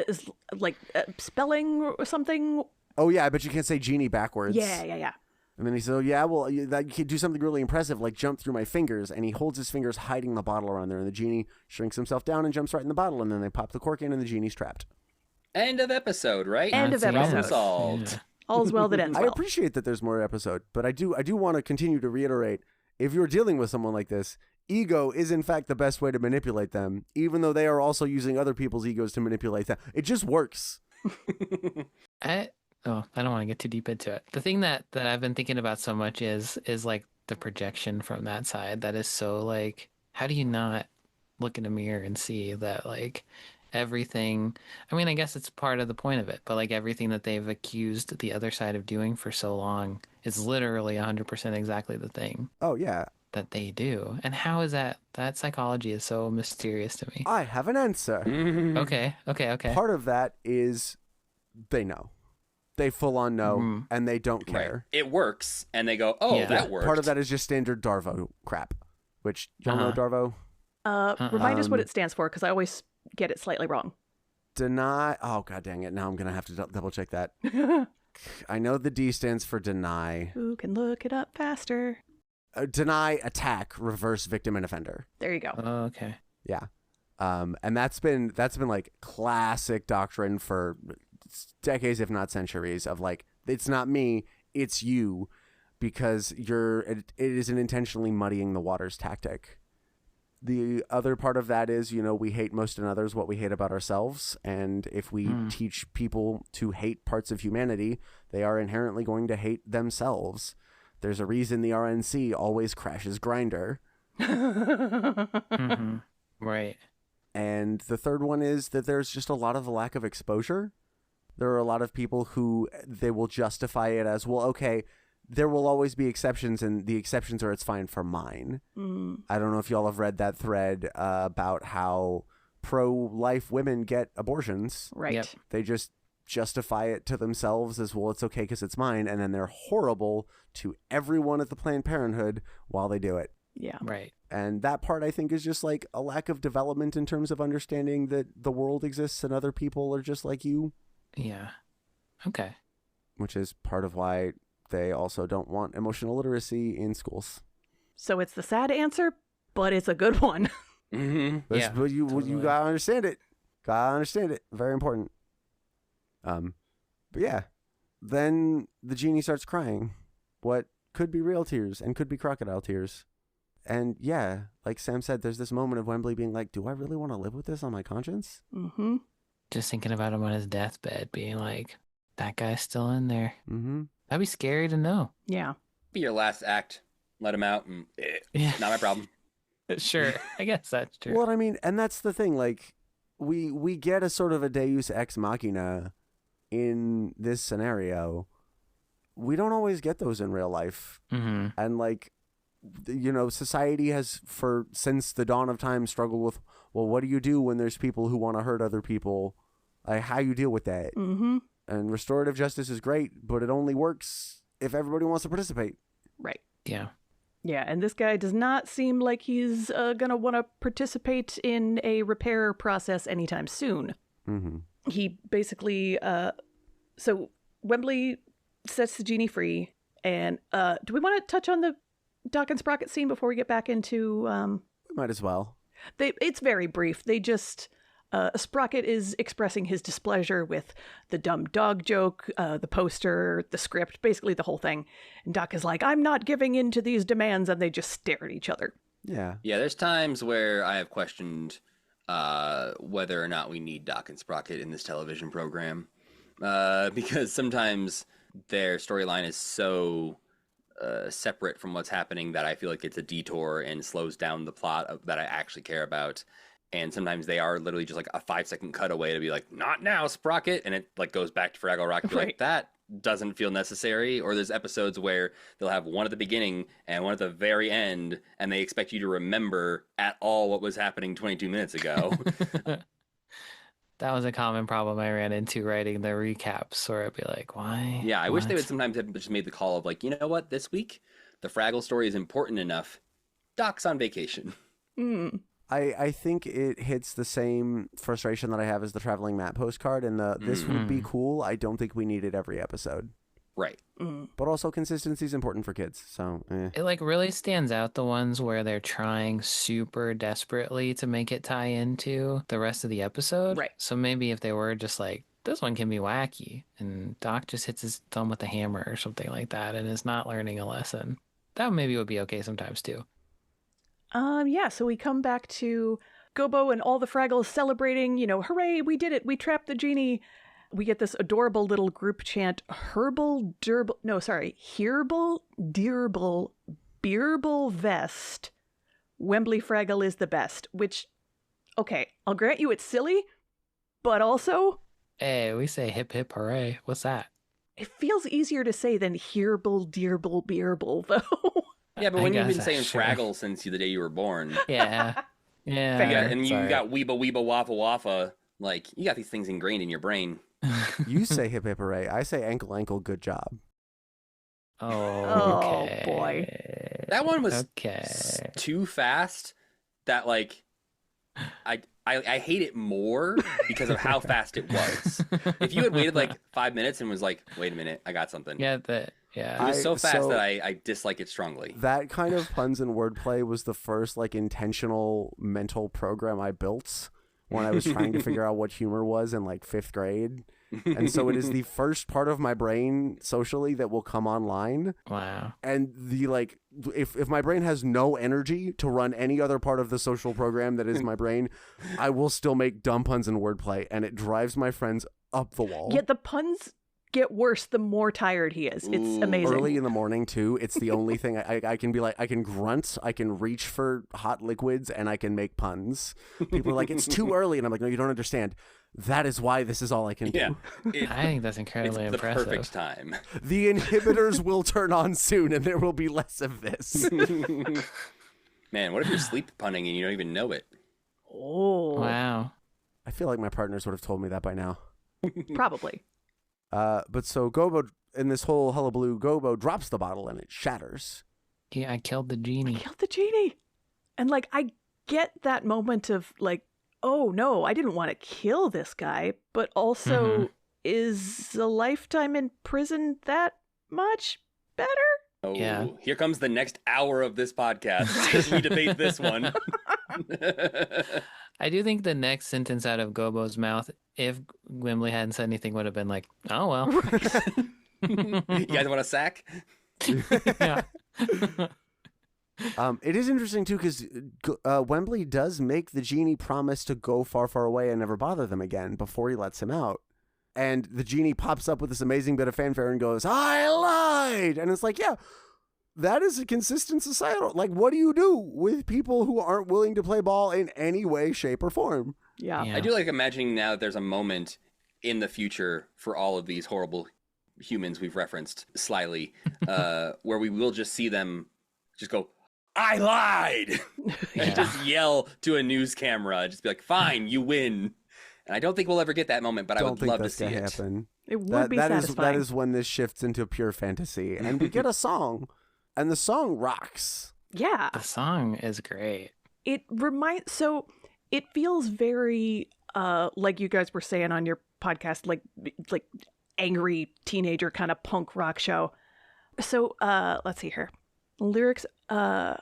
Is like spelling or something. Oh, yeah, I bet you can't say Genie backwards. Yeah. And then he said, oh, yeah, well, you can do something really impressive, like jump through my fingers. And he holds his fingers hiding the bottle around there. And the Genie shrinks himself down and jumps right in the bottle. And then they pop the cork in and the Genie's trapped. End of episode, right? End of episode. Problem solved. Yeah. All's well that ends I well. appreciate that there's more episode, but I do want to continue to reiterate, if you're dealing with someone like this, ego is in fact the best way to manipulate them, even though they are also using other people's egos to manipulate them. It just works. I don't want to get too deep into it. The thing that I've been thinking about so much is like the projection from that side. That is so like, how do you not look in a mirror and see that like everything, I mean, I guess it's part of the point of it, but like everything that they've accused the other side of doing for so long is literally 100% exactly the thing. Oh, yeah. That they do. And how is that psychology is so mysterious to me. I have an answer. Okay. Part of that is they know. They full on know, and they don't care. Right. It works, and they go, oh, Yeah. that worked. Part of that is just standard Darvo crap, which, y'all know Darvo? Remind us what it stands for, because I always get it slightly wrong. Deny. Oh, god dang it. Now I'm going to have to double check that. I know the D stands for deny. Who can look it up faster? Deny, attack, reverse, victim, and offender. There you go. Oh, okay. Yeah. And that's been like classic doctrine for decades, if not centuries, of like, it's not me, it's you, because it is an intentionally muddying the waters tactic. The other part of that is, we hate most in others what we hate about ourselves. And if we teach people to hate parts of humanity, they are inherently going to hate themselves. There's a reason the RNC always crashes Grindr. Right. And the third one is that there's just a lot of lack of exposure. There are a lot of people who they will justify it as, well, okay, there will always be exceptions, and the exceptions are it's fine for mine. I don't know if y'all have read that thread about how pro-life women get abortions. Right. Yep. They just justify it to themselves as, well, it's okay because it's mine, and then they're horrible to everyone at the Planned Parenthood while they do it. Yeah. Right. And that part, I think, is just like a lack of development in terms of understanding that the world exists and other people are just like you. Yeah. Okay. Which is part of why they also don't want emotional literacy in schools. So it's the sad answer, but it's a good one. Yeah, But you totally. gotta understand it. Gotta understand it. Very important. But yeah. Then the Genie starts crying. What could be real tears and could be crocodile tears. And yeah, like Sam said, there's this moment of Wembley being like, do I really want to live with this on my conscience? Mm-hmm. Just thinking about him on his deathbed, being like, that guy's still in there. Mm-hmm. That'd be scary to know. Yeah. Be your last act. Let him out. And, Yeah. Not my problem. Sure. I guess that's true. Well, I mean, and that's the thing, like, we get a sort of a deus ex machina in this scenario. We don't always get those in real life. Mm-hmm. And, like, society has, since the dawn of time, struggled with, well, what do you do when there's people who want to hurt other people? Like, how you deal with that? Mm-hmm. And restorative justice is great, but it only works if everybody wants to participate. Right. Yeah. Yeah, and this guy does not seem like he's gonna want to participate in a repair process anytime soon. Mm-hmm. He basically, so Wembley sets the Genie free, and do we want to touch on the Doc and Sprocket scene before we get back into? We might as well. It's very brief. They just... Sprocket is expressing his displeasure with the dumb dog joke, the poster, the script, basically the whole thing. And Doc is like, I'm not giving in to these demands, and they just stare at each other. Yeah. Yeah, there's times where I have questioned whether or not we need Doc and Sprocket in this television program. Because sometimes their storyline is so separate from what's happening that I feel like it's a detour and slows down the plot that I actually care about. And sometimes they are literally just like a 5-second cutaway to be like, not now, Sprocket. And it like goes back to Fraggle Rock. Right. Like, that doesn't feel necessary. Or there's episodes where they'll have one at the beginning and one at the very end, and they expect you to remember at all what was happening 22 minutes ago. That was a common problem I ran into writing the recaps, where I'd be like, why? Yeah, I wish they would sometimes have just made the call of like, you know what, this week, the Fraggle story is important enough. Doc's on vacation. I think it hits the same frustration that I have as the traveling Matt postcard, and this would be cool. I don't think we need it every episode. Right. But also consistency is important for kids, so It like really stands out, the ones where they're trying super desperately to make it tie into the rest of the episode. Right. So maybe if they were just like, this one can be wacky, and Doc just hits his thumb with a hammer or something like that and is not learning a lesson, that maybe would be okay sometimes too. Yeah, so we come back to Gobo and all the Fraggles celebrating, hooray, we did it, we trapped the genie. We get this adorable little group chant, Herble, Dearble, Beerble Vest, Wembley Fraggle is the best, which, okay, I'll grant you it's silly, but also... Hey, we say hip hip hooray. What's that? It feels easier to say than Herble, Dearble, Beerble, though. Yeah, but when you've been saying Fraggle since the day you were born. Yeah. Yeah. And you got Weeba Weeba Wafa Wafa. Like, you got these things ingrained in your brain. You say hip hip hooray. I say ankle ankle good job. Oh, okay. Oh, boy. That one was too fast that, like, I hate it more because of how fast it was. If you had waited, like, 5 minutes and was like, wait a minute, I got something. Yeah, it was so fast that I dislike it strongly. That kind of puns and wordplay was the first like intentional mental program I built when I was trying to figure out what humor was in like 5th grade. And so it is the first part of my brain socially that will come online. Wow. And the like, if my brain has no energy to run any other part of the social program that is my brain, I will still make dumb puns and wordplay, and it drives my friends up the wall. Yet the puns get worse the more tired he is. It's amazing. Early in the morning too. It's the only thing I can be like, I can grunt, I can reach for hot liquids, and I can make puns. People are like, it's too early, and I'm like, no, you don't understand. That is why this is all I can do. I think that's incredibly impressive. The perfect time. The inhibitors will turn on soon, and there will be less of this. Man, what if you're sleep punning and you don't even know it? Oh. Wow. I feel like my partners would have told me that by now. Probably. But so Gobo, in this whole hullabaloo, Gobo drops the bottle and it shatters. Yeah, I killed the genie. And like, I get that moment of like, oh no, I didn't want to kill this guy, but also is a lifetime in prison that much better? Oh, yeah. Here comes the next hour of this podcast as we debate this one. I do think the next sentence out of Gobo's mouth, if Wembley hadn't said anything, would have been like, oh, well. You guys want a sack? Yeah. It is interesting, too, because Wembley does make the genie promise to go far, far away and never bother them again before he lets him out. And the genie pops up with this amazing bit of fanfare and goes, I lied! And it's like, yeah, that is a consistent societal. Like, what do you do with people who aren't willing to play ball in any way, shape, or form? Yeah. I do like imagining now that there's a moment in the future for all of these horrible humans we've referenced slyly, where we will just see them just go, I lied! And just yell to a news camera, just be like, fine, you win. And I don't think we'll ever get that moment, but I would love to see it. Happen. It would be satisfying. That is when this shifts into pure fantasy. And we get a song. And the song rocks. Yeah. The song is great. It feels very, like you guys were saying on your podcast, like angry teenager kind of punk rock show. So, let's see here. Lyrics, I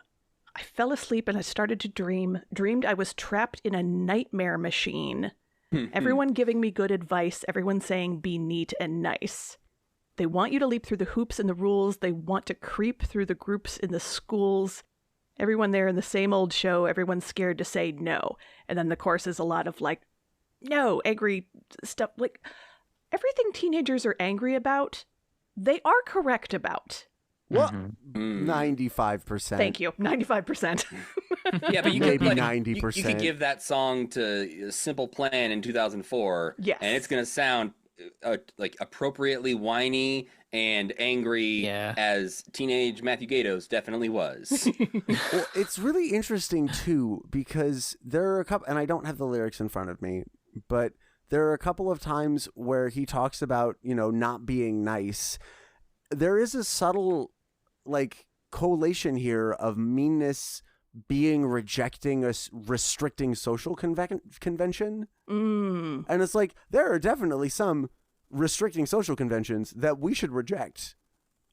I fell asleep and I started to dreamed I was trapped in a nightmare machine. Everyone giving me good advice, everyone saying be neat and nice. They want you to leap through the hoops and the rules. They want to creep through the groups in the schools. Everyone there in the same old show, everyone's scared to say no. And then the chorus is a lot of like, no, angry stuff. Like, everything teenagers are angry about, they are correct about. What? 95%. Thank you. 95%. Yeah, but you Maybe could, 90%. You could give that song to Simple Plan in 2004, Yes. and it's going to sound like appropriately whiny and angry as teenage Matthew Gatos definitely was. Well, it's really interesting, too, because there are a couple, and I don't have the lyrics in front of me, but there are a couple of times where he talks about, not being nice. There is a subtle, collation here of meanness being rejecting a restricting social convention. And it's like, there are definitely some restricting social conventions that we should reject.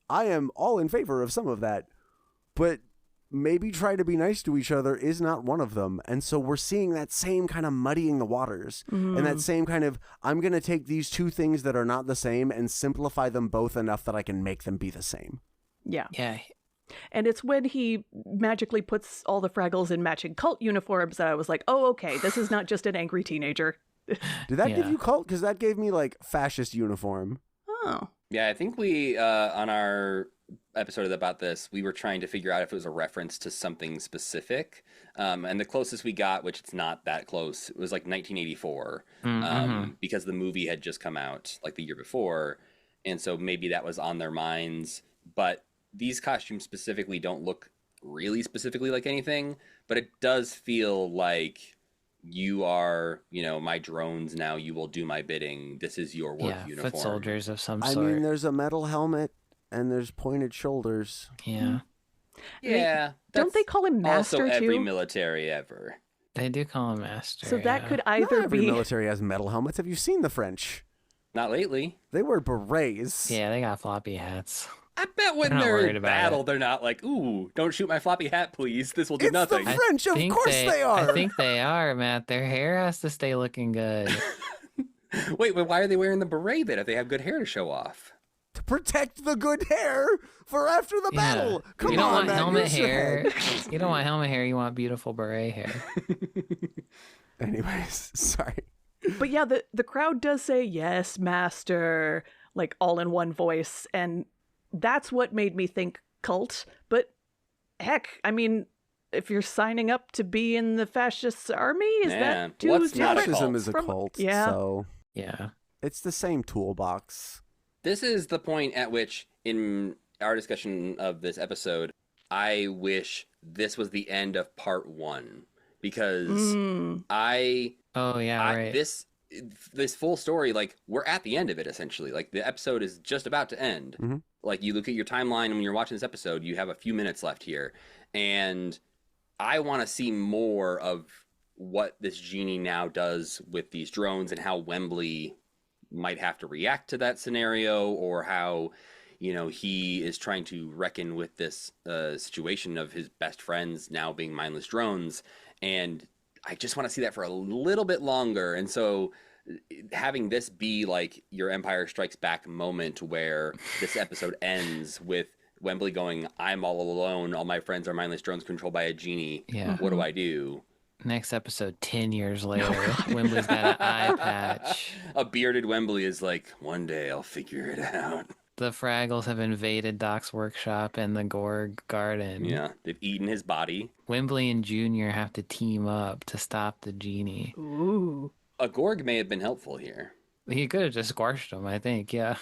I am all in favor of some of that, but maybe try to be nice to each other is not one of them. And so we're seeing that same kind of muddying the waters and that same kind of, I'm going to take these two things that are not the same and simplify them both enough that I can make them be the same. Yeah. Yeah. And it's when he magically puts all the Fraggles in matching cult uniforms that I was like, oh, okay, this is not just an angry teenager. Did that give you cult? Because that gave me fascist uniform. Oh. Yeah, I think we, on our episode about this, we were trying to figure out if it was a reference to something specific. And the closest we got, which it's not that close, it was 1984, because the movie had just come out the year before. And so maybe that was on their minds. But these costumes specifically don't look really specifically like anything, but it does feel like you are, my drones now, you will do my bidding. This is your work uniform. Foot soldiers of some sort. I mean, there's a metal helmet and there's pointed shoulders. Yeah. Yeah. Don't they call him Master, also every too? military ever. They do call him Master. So that could Not either every be... military has metal helmets. Have you seen the French? Not lately. They wear berets. Yeah, they got floppy hats. I bet when They're not they're worried in about battle, it. they're not like, ooh, don't shoot my floppy hat, please. This will do It's nothing. the French, of course they are. I think they are, Matt. Their hair has to stay looking good. Wait, why are they wearing the beret then if they have good hair to show off? To protect the good hair for after the battle. Come you don't on, want man, helmet use your hair. head. You don't want helmet hair. You want beautiful beret hair. Anyways, sorry. But yeah, the crowd does say, yes, Master, all in one voice. And that's what made me think cult. But heck, I mean, if you're signing up to be in the fascist army, is that too what's not a different? Fascism is a from- cult, Yeah. so Yeah. it's the same toolbox. This is the point at which, in our discussion of this episode, I wish this was the end of part 1. Because Oh yeah, right. this full story, we're at the end of it, essentially. The episode is just about to end. You look at your timeline, and when you're watching this episode, you have a few minutes left here. And I want to see more of what this Genie now does with these drones and how Wembley might have to react to that scenario, or how, he is trying to reckon with this situation of his best friends now being mindless drones. And I just want to see that for a little bit longer. And so having this be your Empire Strikes Back moment where this episode ends with Wembley going, I'm all alone, all my friends are mindless drones controlled by a genie. Yeah. What do I do? Next episode, 10 years later, Wembley's got an eye patch. A bearded Wembley is one day I'll figure it out. The Fraggles have invaded Doc's workshop and the Gorg garden. Yeah, they've eaten his body. Wembley and Junior have to team up to stop the Genie. Ooh. A Gorg may have been helpful here. He could have just squashed him, I think, yeah.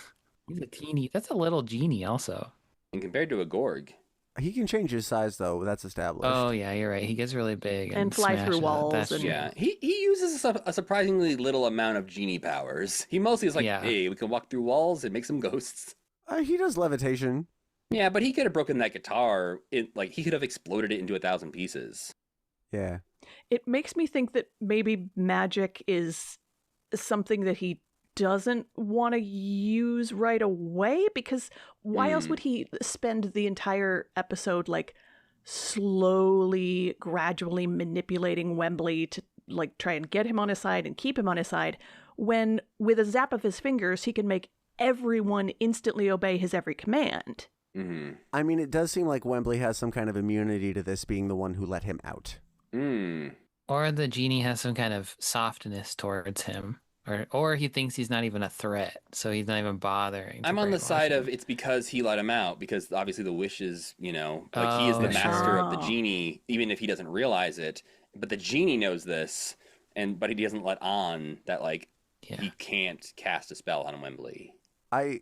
He's a teeny... That's a little Genie, also. And compared to a Gorg... He can change his size, though. That's established. Oh, yeah, you're right. He gets really big. And fly through smashes it. walls That's and- true. Yeah, he uses a surprisingly little amount of genie powers. He mostly is hey, we can walk through walls and make some ghosts. He does levitation. Yeah, but he could have broken that guitar. He could have exploded it into 1,000 pieces. Yeah. It makes me think that maybe magic is something that he doesn't want to use right away, because why else would he spend the entire episode slowly, gradually manipulating Wembley to like try and get him on his side and keep him on his side, when with a zap of his fingers, he can make everyone instantly obey his every command. Mm-hmm. I mean, it does seem like Wembley has some kind of immunity to this, being the one who let him out. Or the genie has some kind of softness towards him. Or he thinks he's not even a threat, so he's not even bothering. I'm on the side him. of it's because he let him out, because obviously the wish is, he is the master of the genie, even if he doesn't realize it. But the genie knows this, but he doesn't let on that, he can't cast a spell on Wembley. I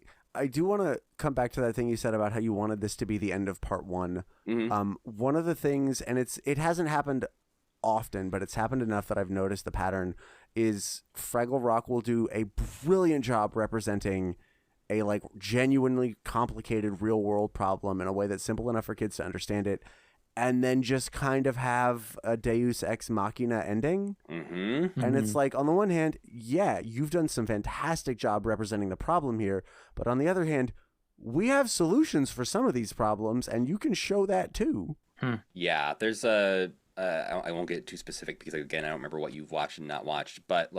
do want to come back to that thing you said about how you wanted this to be the end of part one. Mm-hmm. One of the things, and it hasn't happened often, but it's happened enough that I've noticed the pattern, is Fraggle Rock will do a brilliant job representing a genuinely complicated real world problem in a way that's simple enough for kids to understand it, and then just kind of have a Deus Ex Machina ending. Mm-hmm. And it's like, on the one hand, yeah, you've done some fantastic job representing the problem here, but on the other hand, we have solutions for some of these problems, and you can show that too. Yeah, there's I won't get too specific because, again, I don't remember what you've watched and not watched, but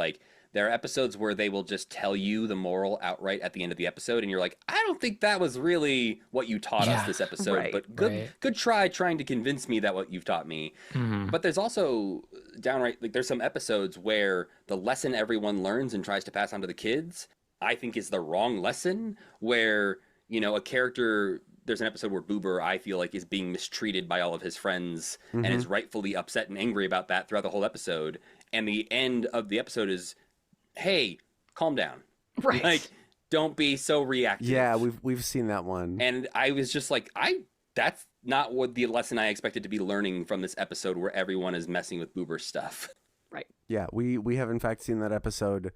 there are episodes where they will just tell you the moral outright at the end of the episode, and you're like, I don't think that was really what you taught us this episode, right, but good try trying to convince me that what you've taught me. Mm-hmm. But there's also downright, there's some episodes where the lesson everyone learns and tries to pass on to the kids, I think is the wrong lesson, where, a character... There's an episode where Boober, I feel like, is being mistreated by all of his friends and is rightfully upset and angry about that throughout the whole episode. And the end of the episode is, hey, calm down. Right. Don't be so reactive. Yeah, we've seen that one. And I was just like, that's not what the lesson I expected to be learning from this episode, where everyone is messing with Boober's stuff. Right. Yeah, we have in fact seen that episode.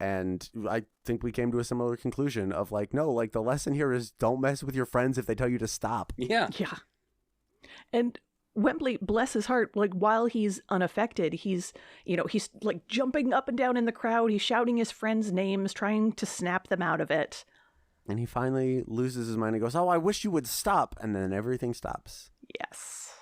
And I think we came to a similar conclusion of no, the lesson here is don't mess with your friends if they tell you to stop. Yeah. Yeah. And Wembley, bless his heart, while he's unaffected, he's jumping up and down in the crowd. He's shouting his friends' names, trying to snap them out of it. And he finally loses his mind and goes, oh, I wish you would stop. And then everything stops. Yes.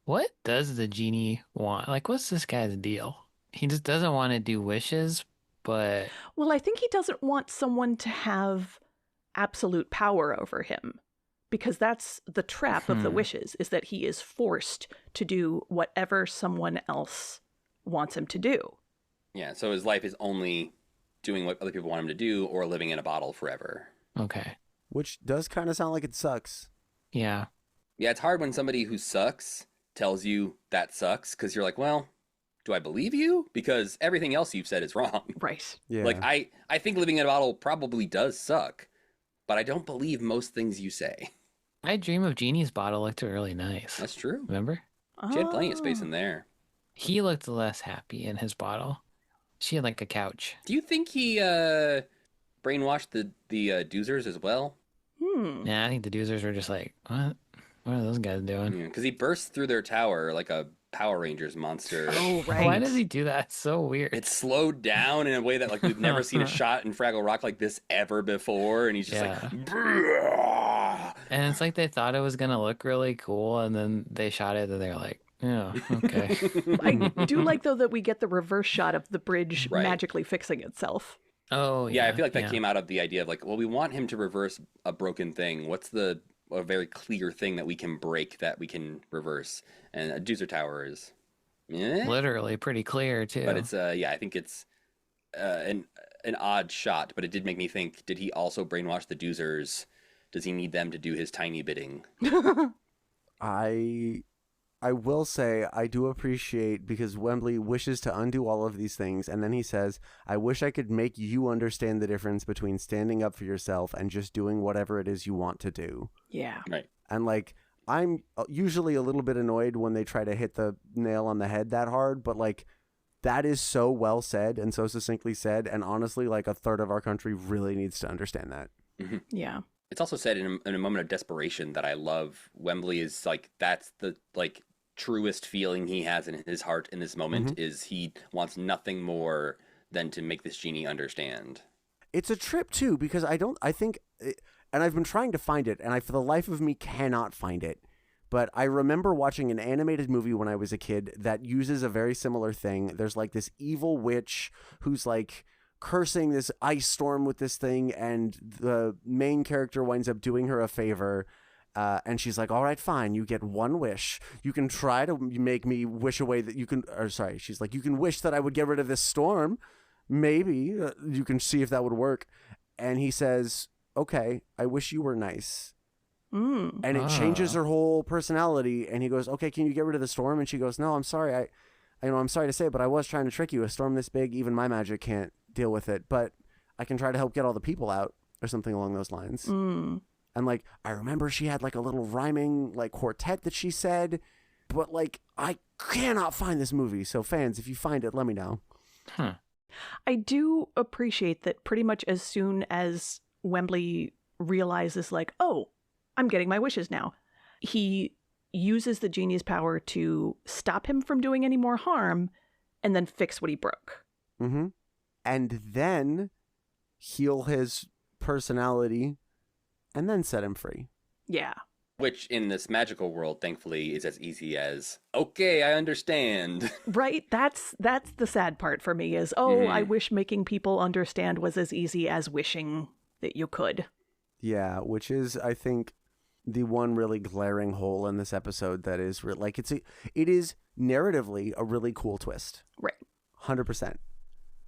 What does the genie want? What's this guy's deal? He just doesn't want to do wishes, but... Well, I think he doesn't want someone to have absolute power over him, because that's the trap of the wishes, is that he is forced to do whatever someone else wants him to do. Yeah, so his life is only doing what other people want him to do or living in a bottle forever. Okay. Which does kind of sound like it sucks. Yeah. Yeah, it's hard when somebody who sucks tells you that sucks, because you're like, well... do I believe you? Because everything else you've said is wrong. Right. Yeah. I think living in a bottle probably does suck, but I don't believe most things you say. My dream of Genie's bottle looked really nice. That's true. Remember? She had plenty of space in there. He looked less happy in his bottle. She had a couch. Do you think he brainwashed the doozers as well? Nah, I think the doozers were just like, what? What are those guys doing? Because he bursts through their tower like a Power Rangers monster. Oh, right. Why does he do that? It's so weird. It's slowed down in a way that we've never seen a shot in Fraggle Rock like this ever before, and he's just Bruh! And it's like they thought it was gonna look really cool, and then they shot it, and they're like, yeah, okay. I do like, though, that we get the reverse shot of the bridge magically fixing itself. Oh, yeah. I feel like that came out of the idea of we want him to reverse a broken thing. What's a very clear thing that we can break, that we can reverse? And a doozer tower is literally pretty clear too. But it's I think it's an odd shot, but it did make me think, did he also brainwash the doozers? Does he need them to do his tiny bidding? I will say I do appreciate, because Wembley wishes to undo all of these things, and then he says, I wish I could make you understand the difference between standing up for yourself and just doing whatever it is you want to do. Yeah. Right. And I'm usually a little bit annoyed when they try to hit the nail on the head that hard, but that is so well said and so succinctly said, and honestly, a third of our country really needs to understand that. Mm-hmm. Yeah. It's also said in a moment of desperation that I love. Wembley is that's the truest feeling he has in his heart in this moment, is he wants nothing more than to make this genie understand. It's a trip too, because and I've been trying to find it, and I for the life of me cannot find it, But I remember watching an animated movie when I was a kid that uses a very similar thing. There's like this evil witch who's like cursing this ice storm with this thing, and the main character winds up doing her a favor. And she's like, all right, fine, you get one wish. You can try to make me wish away that you can, or sorry, she's like, you can wish that I would get rid of this storm. Maybe you can see if that would work. And he says, okay, I wish you were nice. And it changes her whole personality. And he goes, okay, can you get rid of the storm? And she goes, no, I'm sorry. I'm sorry to say, but I was trying to trick you. A storm this big, even my magic can't deal with it. But I can try to help get all the people out, or something along those lines. And like, I remember she had like a little rhyming like quartet that she said. But like, I cannot find this movie. So fans, if you find it, let me know. I do appreciate that pretty much as soon as Wembley realizes like, oh, I'm getting my wishes now, he uses the genie's power to stop him from doing any more harm and then fix what he broke. And then heal his personality and then set him free. Yeah. Which in this magical world, thankfully, is as easy as, okay, I understand. Right? That's the sad part for me is, I wish making people understand was as easy as wishing that you could. Yeah, which is, I think, the one really glaring hole in this episode that is like it is narratively a really cool twist. Right. 100%.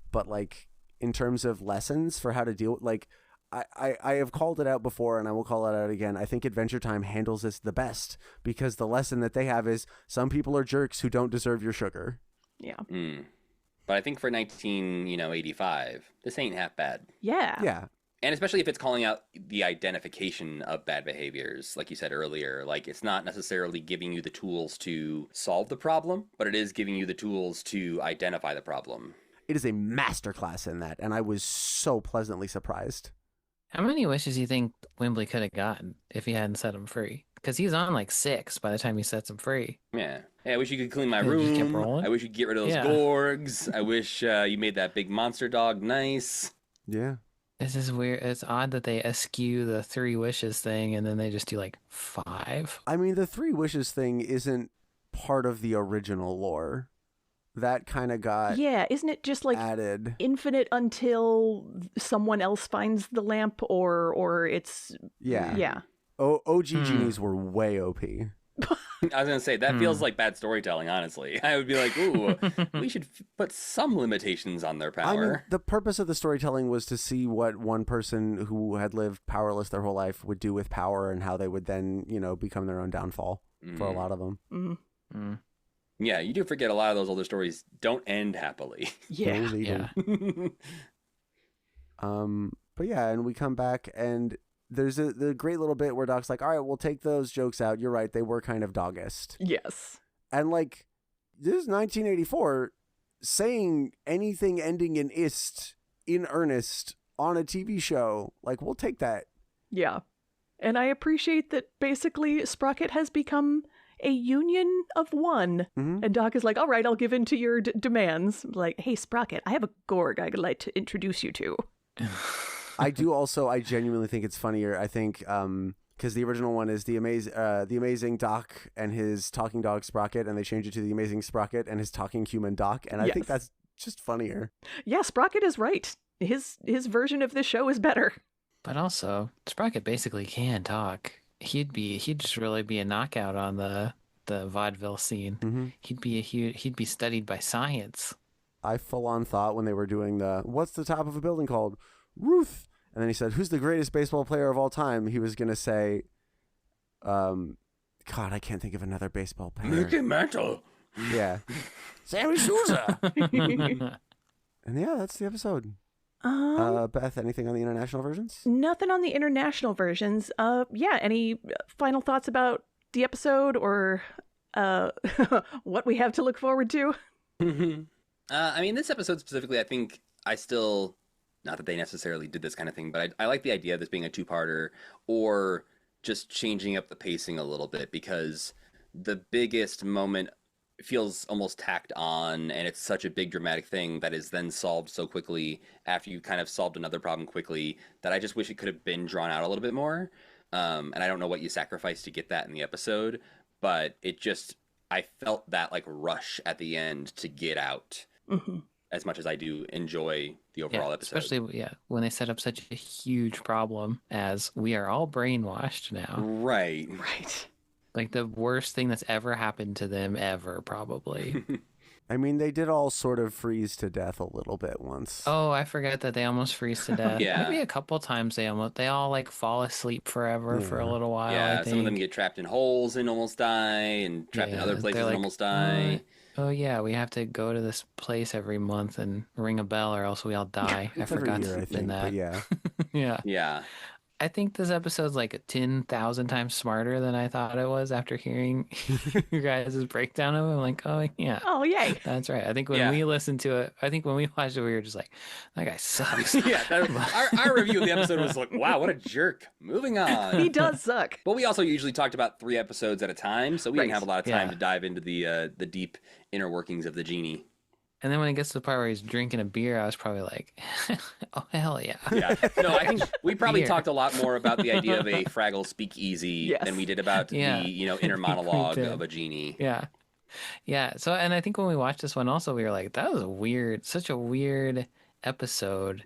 But like in terms of lessons for how to deal with, like I have called it out before and I will call it out again. I think Adventure Time handles this the best because the lesson that they have is some people are jerks who don't deserve your sugar. Yeah. But I think for 1985, this ain't half bad. Yeah. Yeah. And especially if it's calling out the identification of bad behaviors, like you said earlier, like it's not necessarily giving you the tools to solve the problem, but it is giving you the tools to identify the problem. It is a masterclass in that, and I was so pleasantly surprised. How many wishes do you think Wembley could have gotten if he hadn't set him free? Because he's on like 6 by the time he sets him free. Yeah. Hey, I wish you could clean my He just kept room. rolling? I wish you could get rid of those gorgs. I wish you made that big monster dog nice. Yeah. This is weird. It's odd that they eschew the 3 wishes thing and then they just do like 5. I mean, the 3 wishes thing isn't part of the original lore. That kind of got isn't it just like added. Infinite until someone else finds the lamp or it's... Yeah. OG genies were way OP. I was going to say, that feels like bad storytelling, honestly. I would be like, ooh, we should put some limitations on their power. I mean, the purpose of the storytelling was to see what one person who had lived powerless their whole life would do with power and how they would then, become their own downfall for a lot of them. Yeah, you do forget a lot of those older stories don't end happily. Yeah. No, they don't. But yeah, and we come back and there's the great little bit where Doc's like, all right, we'll take those jokes out. You're right. They were kind of doggist. Yes. And like, this is 1984, saying anything ending in "ist" in earnest on a TV show. Like, we'll take that. Yeah. And I appreciate that basically Sprocket has become a union of one. And Doc is like, all right, I'll give in to your demands. Like, hey, Sprocket, I have a Gorg I'd like to introduce you to. I genuinely think it's funnier. I think because the original one is the amazing Doc and his talking dog Sprocket, and they change it to the amazing Sprocket and his talking human Doc, and I think that's just funnier. Yeah, Sprocket is right. His version of this show is better. But also, Sprocket basically can talk. He'd just really be a knockout on the vaudeville scene. He'd be studied by science. I full on thought when they were doing what's the top of a building called? Ruth. And then he said, who's the greatest baseball player of all time? He was going to say, God, I can't think of another baseball player. Mickey Mantle. Yeah. Sammy Souza. And yeah, that's the episode. Beth, anything on the international versions? Nothing on the international versions. Any final thoughts about the episode or what we have to look forward to? I mean, this episode specifically, I think I still... Not that they necessarily did this kind of thing, but I like the idea of this being a 2-parter or just changing up the pacing a little bit, because the biggest moment feels almost tacked on, and it's such a big dramatic thing that is then solved so quickly after you kind of solved another problem quickly that I just wish it could have been drawn out a little bit more. And I don't know what you sacrificed to get that in the episode, but I felt that like rush at the end to get out as much as I do enjoy the overall episode. Especially, when they set up such a huge problem as we are all brainwashed now. Right. Like the worst thing that's ever happened to them ever, probably. I mean, they did all sort of freeze to death a little bit once. Oh, I forgot that they almost freeze to death. Yeah. Maybe a couple times they all like fall asleep forever for a little while. Yeah, I think. some of them get trapped in holes and almost die, and trapped in other places and almost die. Oh yeah, we have to go to this place every month and ring a bell, or else we all die. I forgot year, to I think, mention that. but yeah. Yeah. Yeah. I think this episode's like 10,000 times smarter than I thought it was after hearing you guys' breakdown of it. I'm like, oh, yeah. Oh, yay. That's right. I think when we listened to it, when we watched it, we were just like, that guy sucks. Yeah, our review of the episode was like, wow, what a jerk. Moving on. He does suck. But we also usually talked about 3 episodes at a time, so we didn't have a lot of time to dive into the deep inner workings of the Genie. And then when it gets to the part where he's drinking a beer, I was probably like, oh, hell yeah. Yeah. No, I think we probably talked a lot more about the idea of a Fraggle speakeasy than we did about the, inner monologue of a Genie. Yeah. Yeah. So, and I think when we watched this one also, we were like, that was such a weird episode.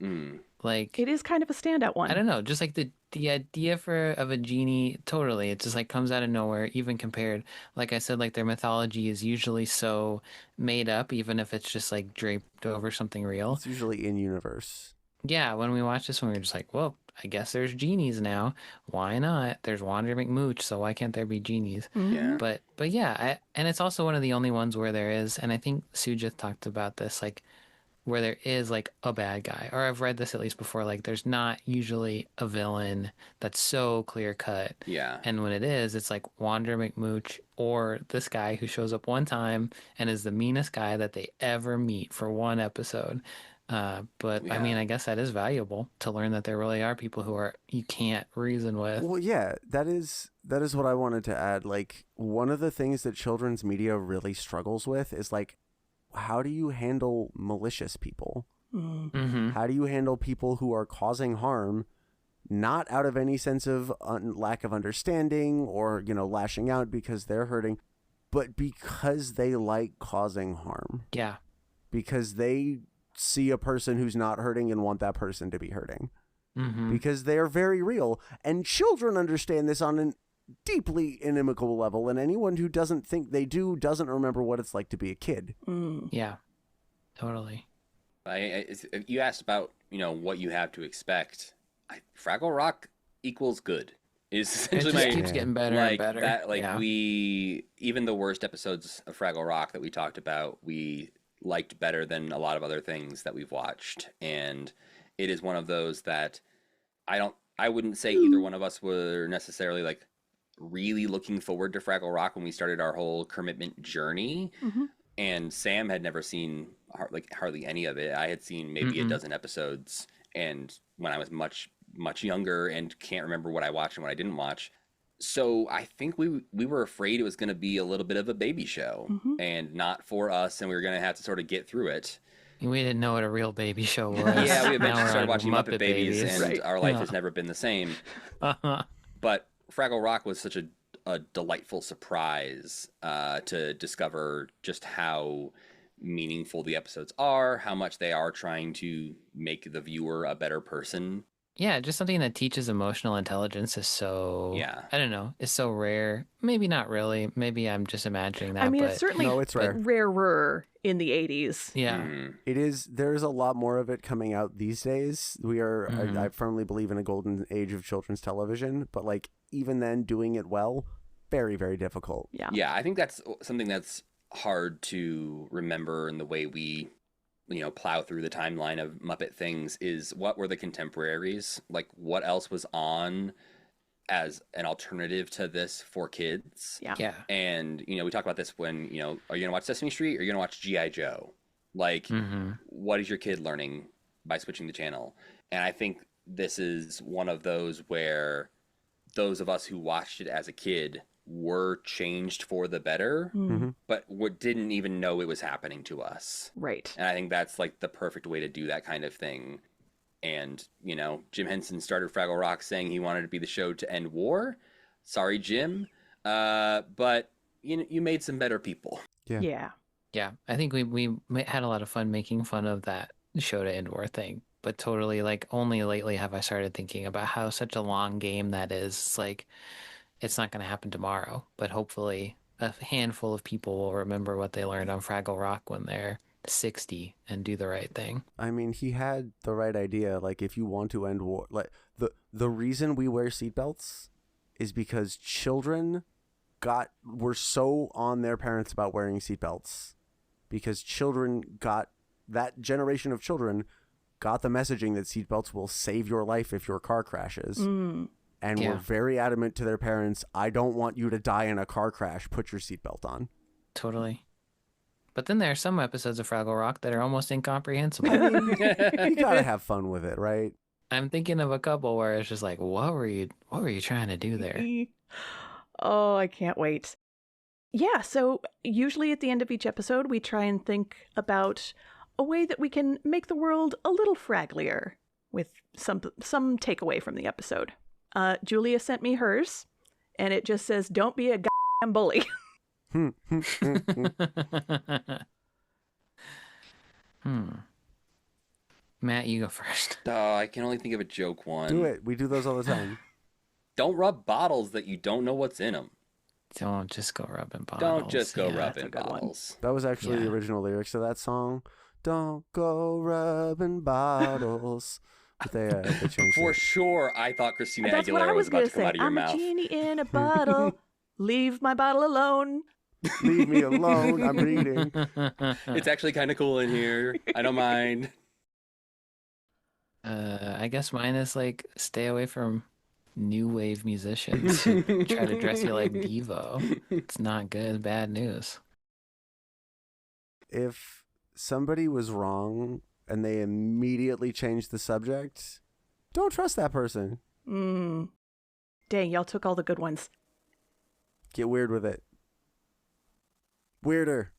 Like, it is kind of a standout one. I don't know, just like the idea of a Genie, totally, it just like comes out of nowhere. Even compared, like I said, like their mythology is usually so made up, even if it's just like draped over something real. It's usually in universe. Yeah, when we watched this one, we were just like, well, I guess there's genies now. Why not? There's Wander McMooch, so why can't there be genies? Yeah. But yeah, and it's also one of the only ones where there is, and I think Sujith talked about this, like where there is like a bad guy, or I've read this at least before, like there's not usually a villain that's so clear cut. Yeah. And when it is, it's like Wander McMooch or this guy who shows up one time and is the meanest guy that they ever meet for one episode. But I mean, I guess that is valuable to learn that there really are people who you can't reason with. Well, yeah, that is what I wanted to add. Like, one of the things that children's media really struggles with is like, how do you handle malicious people? How do you handle people who are causing harm, not out of any sense of lack of understanding or, lashing out because they're hurting, but because they like causing harm? Yeah. Because they see a person who's not hurting and want that person to be hurting. Because they are very real. And children understand this on an deeply inimical level, and anyone who doesn't think they do doesn't remember what it's like to be a kid. Yeah, totally. You asked about what you have to expect. Fraggle Rock equals good is essentially it just keeps getting better and better. We even the worst episodes of Fraggle Rock that we talked about, we liked better than a lot of other things that we've watched, and it is one of those that I wouldn't say either one of us were necessarily like really looking forward to Fraggle Rock when we started our whole commitment journey. And Sam had never seen hardly any of it. I had seen maybe a dozen episodes, and when I was much younger and can't remember what I watched and what I didn't watch. So I think we were afraid it was going to be a little bit of a baby show and not for us, and we were going to have to sort of get through it. We didn't know what a real baby show was. Yeah, we eventually started watching Muppet Babies, and right. our life has never been the same. But Fraggle Rock was such a delightful surprise to discover just how meaningful the episodes are, how much they are trying to make the viewer a better person. Yeah, just something that teaches emotional intelligence is so, I don't know, it's so rare. Maybe not really. Maybe I'm just imagining that. I mean, but it's certainly it's rare. Rarer in the 80s. Yeah. It is. There's a lot more of it coming out these days. We are, I firmly believe in a golden age of children's television, but like even then doing it well, very, very difficult. Yeah, I think that's something that's hard to remember in the way we plow through the timeline of Muppet things is what were the contemporaries, like what else was on as an alternative to this for kids. Yeah. And we talk about this when are you gonna watch Sesame Street or are you gonna watch G.I. Joe? Like what is your kid learning by switching the channel? And I think this is one of those where those of us who watched it as a kid were changed for the better, but didn't even know it was happening to us. Right. And I think that's like the perfect way to do that kind of thing. And, Jim Henson started Fraggle Rock saying he wanted to be the show to end war. Sorry, Jim. But you made some better people. Yeah. Yeah, I think we had a lot of fun making fun of that show to end war thing, but totally like only lately have I started thinking about how such a long game that is. It's like it's not going to happen tomorrow, but hopefully a handful of people will remember what they learned on Fraggle Rock when they're 60 and do the right thing. I mean, he had the right idea. Like, if you want to end war, like the reason we wear seatbelts is because children were so on their parents about wearing seatbelts, because that generation of children got the messaging that seatbelts will save your life if your car crashes. And were very adamant to their parents, I don't want you to die in a car crash. Put your seatbelt on. Totally. But then there are some episodes of Fraggle Rock that are almost incomprehensible. I mean, you gotta have fun with it, right? I'm thinking of a couple where it's just like, what were you trying to do there? Oh, I can't wait. Yeah, so usually at the end of each episode, we try and think about a way that we can make the world a little fragglier with some takeaway from the episode. Julia sent me hers, and it just says, don't be a goddamn bully. Matt, you go first. I can only think of a joke one. Do it. We do those all the time. Don't rub bottles that you don't know what's in them. Don't just go rubbing bottles. Don't just go Yeah, that's a rubbing good one. bottles. That was actually the Yeah. original lyrics to that song. Don't go rubbing bottles. But they changed For it. sure, I thought Christina That's what I Aguilera was was about going to to come say. out of your I'm mouth. a genie in a bottle. Leave my bottle alone. Leave me alone. I'm reading. It's actually kind of cool in here. I don't mind. I guess mine is like stay away from new wave musicians who try to dress you like Devo. It's not good. Bad news. If somebody was wrong and they immediately changed the subject, don't trust that person. Dang, y'all took all the good ones. Get weird with it. Weirder.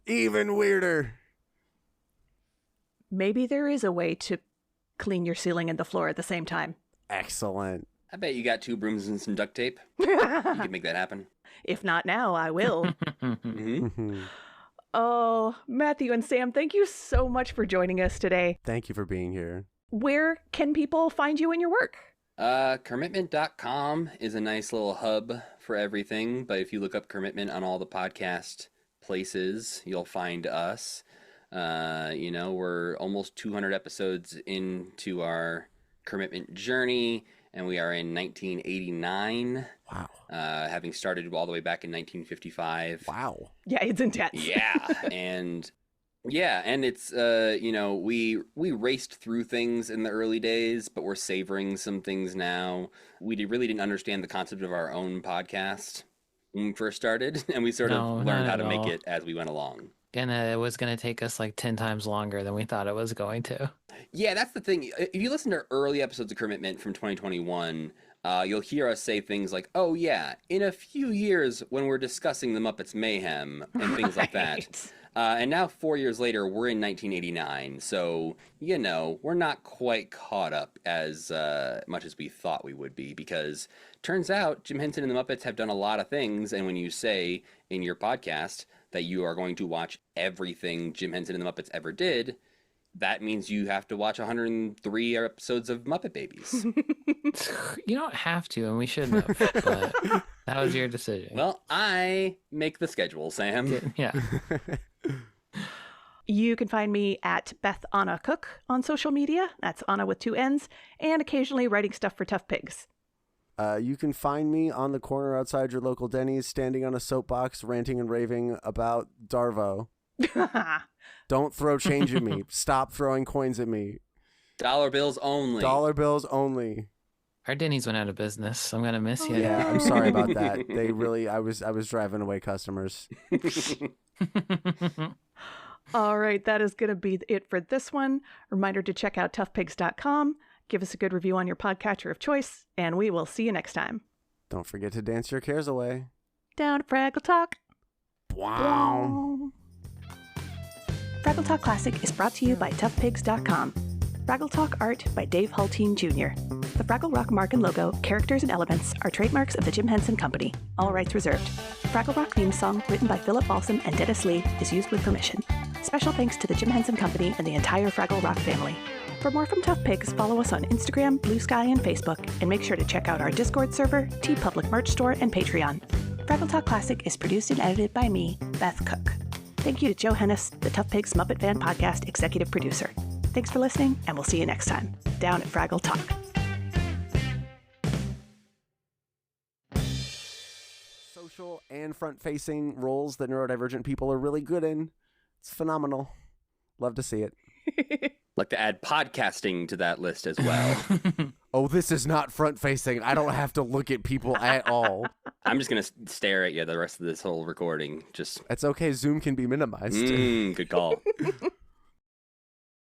Even weirder. Maybe there is a way to clean your ceiling and the floor at the same time. Excellent. I bet you got 2 brooms and some duct tape. You can make that happen. If not now, I will. Mm-hmm. Oh, Matthew and Sam, thank you so much for joining us today. Thank you for being here. Where can people find you and your work? Commitment.com is a nice little hub for everything, but if you look up Commitment on all the podcast places, you'll find us. We're almost 200 episodes into our Commitment journey, and we are in 1989. Wow. Having started all the way back in 1955. Wow. Yeah, it's intense. Yeah, and it's we raced through things in the early days, but we're savoring some things now. We really didn't understand the concept of our own podcast when we first started, and we sort of learned how to make it as we went along. And it was going to take us like 10 times longer than we thought it was going to. Yeah, that's the thing. If you listen to early episodes of Commitment from 2021, you'll hear us say things like, oh yeah, in a few years when we're discussing the Muppets Mayhem and things like that. And now 4 years later, we're in 1989. So, we're not quite caught up as much as we thought we would be, because turns out Jim Henson and the Muppets have done a lot of things. And when you say in your podcast that you are going to watch everything Jim Henson and the Muppets ever did, that means you have to watch 103 episodes of Muppet Babies. You don't have to, and we shouldn't have, but that was your decision. Well, I make the schedule, Sam. Yeah. You can find me at Beth Anna Cook on social media. That's Anna with 2 N's, and occasionally writing stuff for Tough Pigs. You can find me on the corner outside your local Denny's, standing on a soapbox, ranting and raving about Darvo. Don't throw change at me. Stop throwing coins at me. Dollar bills only. Dollar bills only. Our Denny's went out of business, so I'm going to miss you. Yeah, I'm sorry about that. They really, I was driving away customers. All right, that is going to be it for this one. Reminder to check out toughpigs.com. Give us a good review on your podcatcher of choice, and we will see you next time. Don't forget to dance your cares away. Down at Fraggle Talk. Wow. Fraggle Talk Classic is brought to you by toughpigs.com. Fraggle Talk art by Dave Hulteen Jr. The Fraggle Rock mark and logo, characters, and elements are trademarks of the Jim Henson Company. All rights reserved. Fraggle Rock theme song, written by Philip Balsam and Dennis Lee, is used with permission. Special thanks to the Jim Henson Company and the entire Fraggle Rock family. For more from Tough Pigs, follow us on Instagram, Blue Sky, and Facebook, and make sure to check out our Discord server, TeePublic merch store, and Patreon. Fraggle Talk Classic is produced and edited by me, Beth Cook. Thank you to Joe Hennis, the Tough Pigs Muppet Fan Podcast executive producer. Thanks for listening, and we'll see you next time, down at Fraggle Talk. Social and front-facing roles that neurodivergent people are really good in. It's phenomenal. Love to see it. Like to add podcasting to that list as well. Oh, this is not front-facing. I don't have to look at people at all. I'm just going to stare at you the rest of this whole recording. That's okay. Zoom can be minimized. Good call.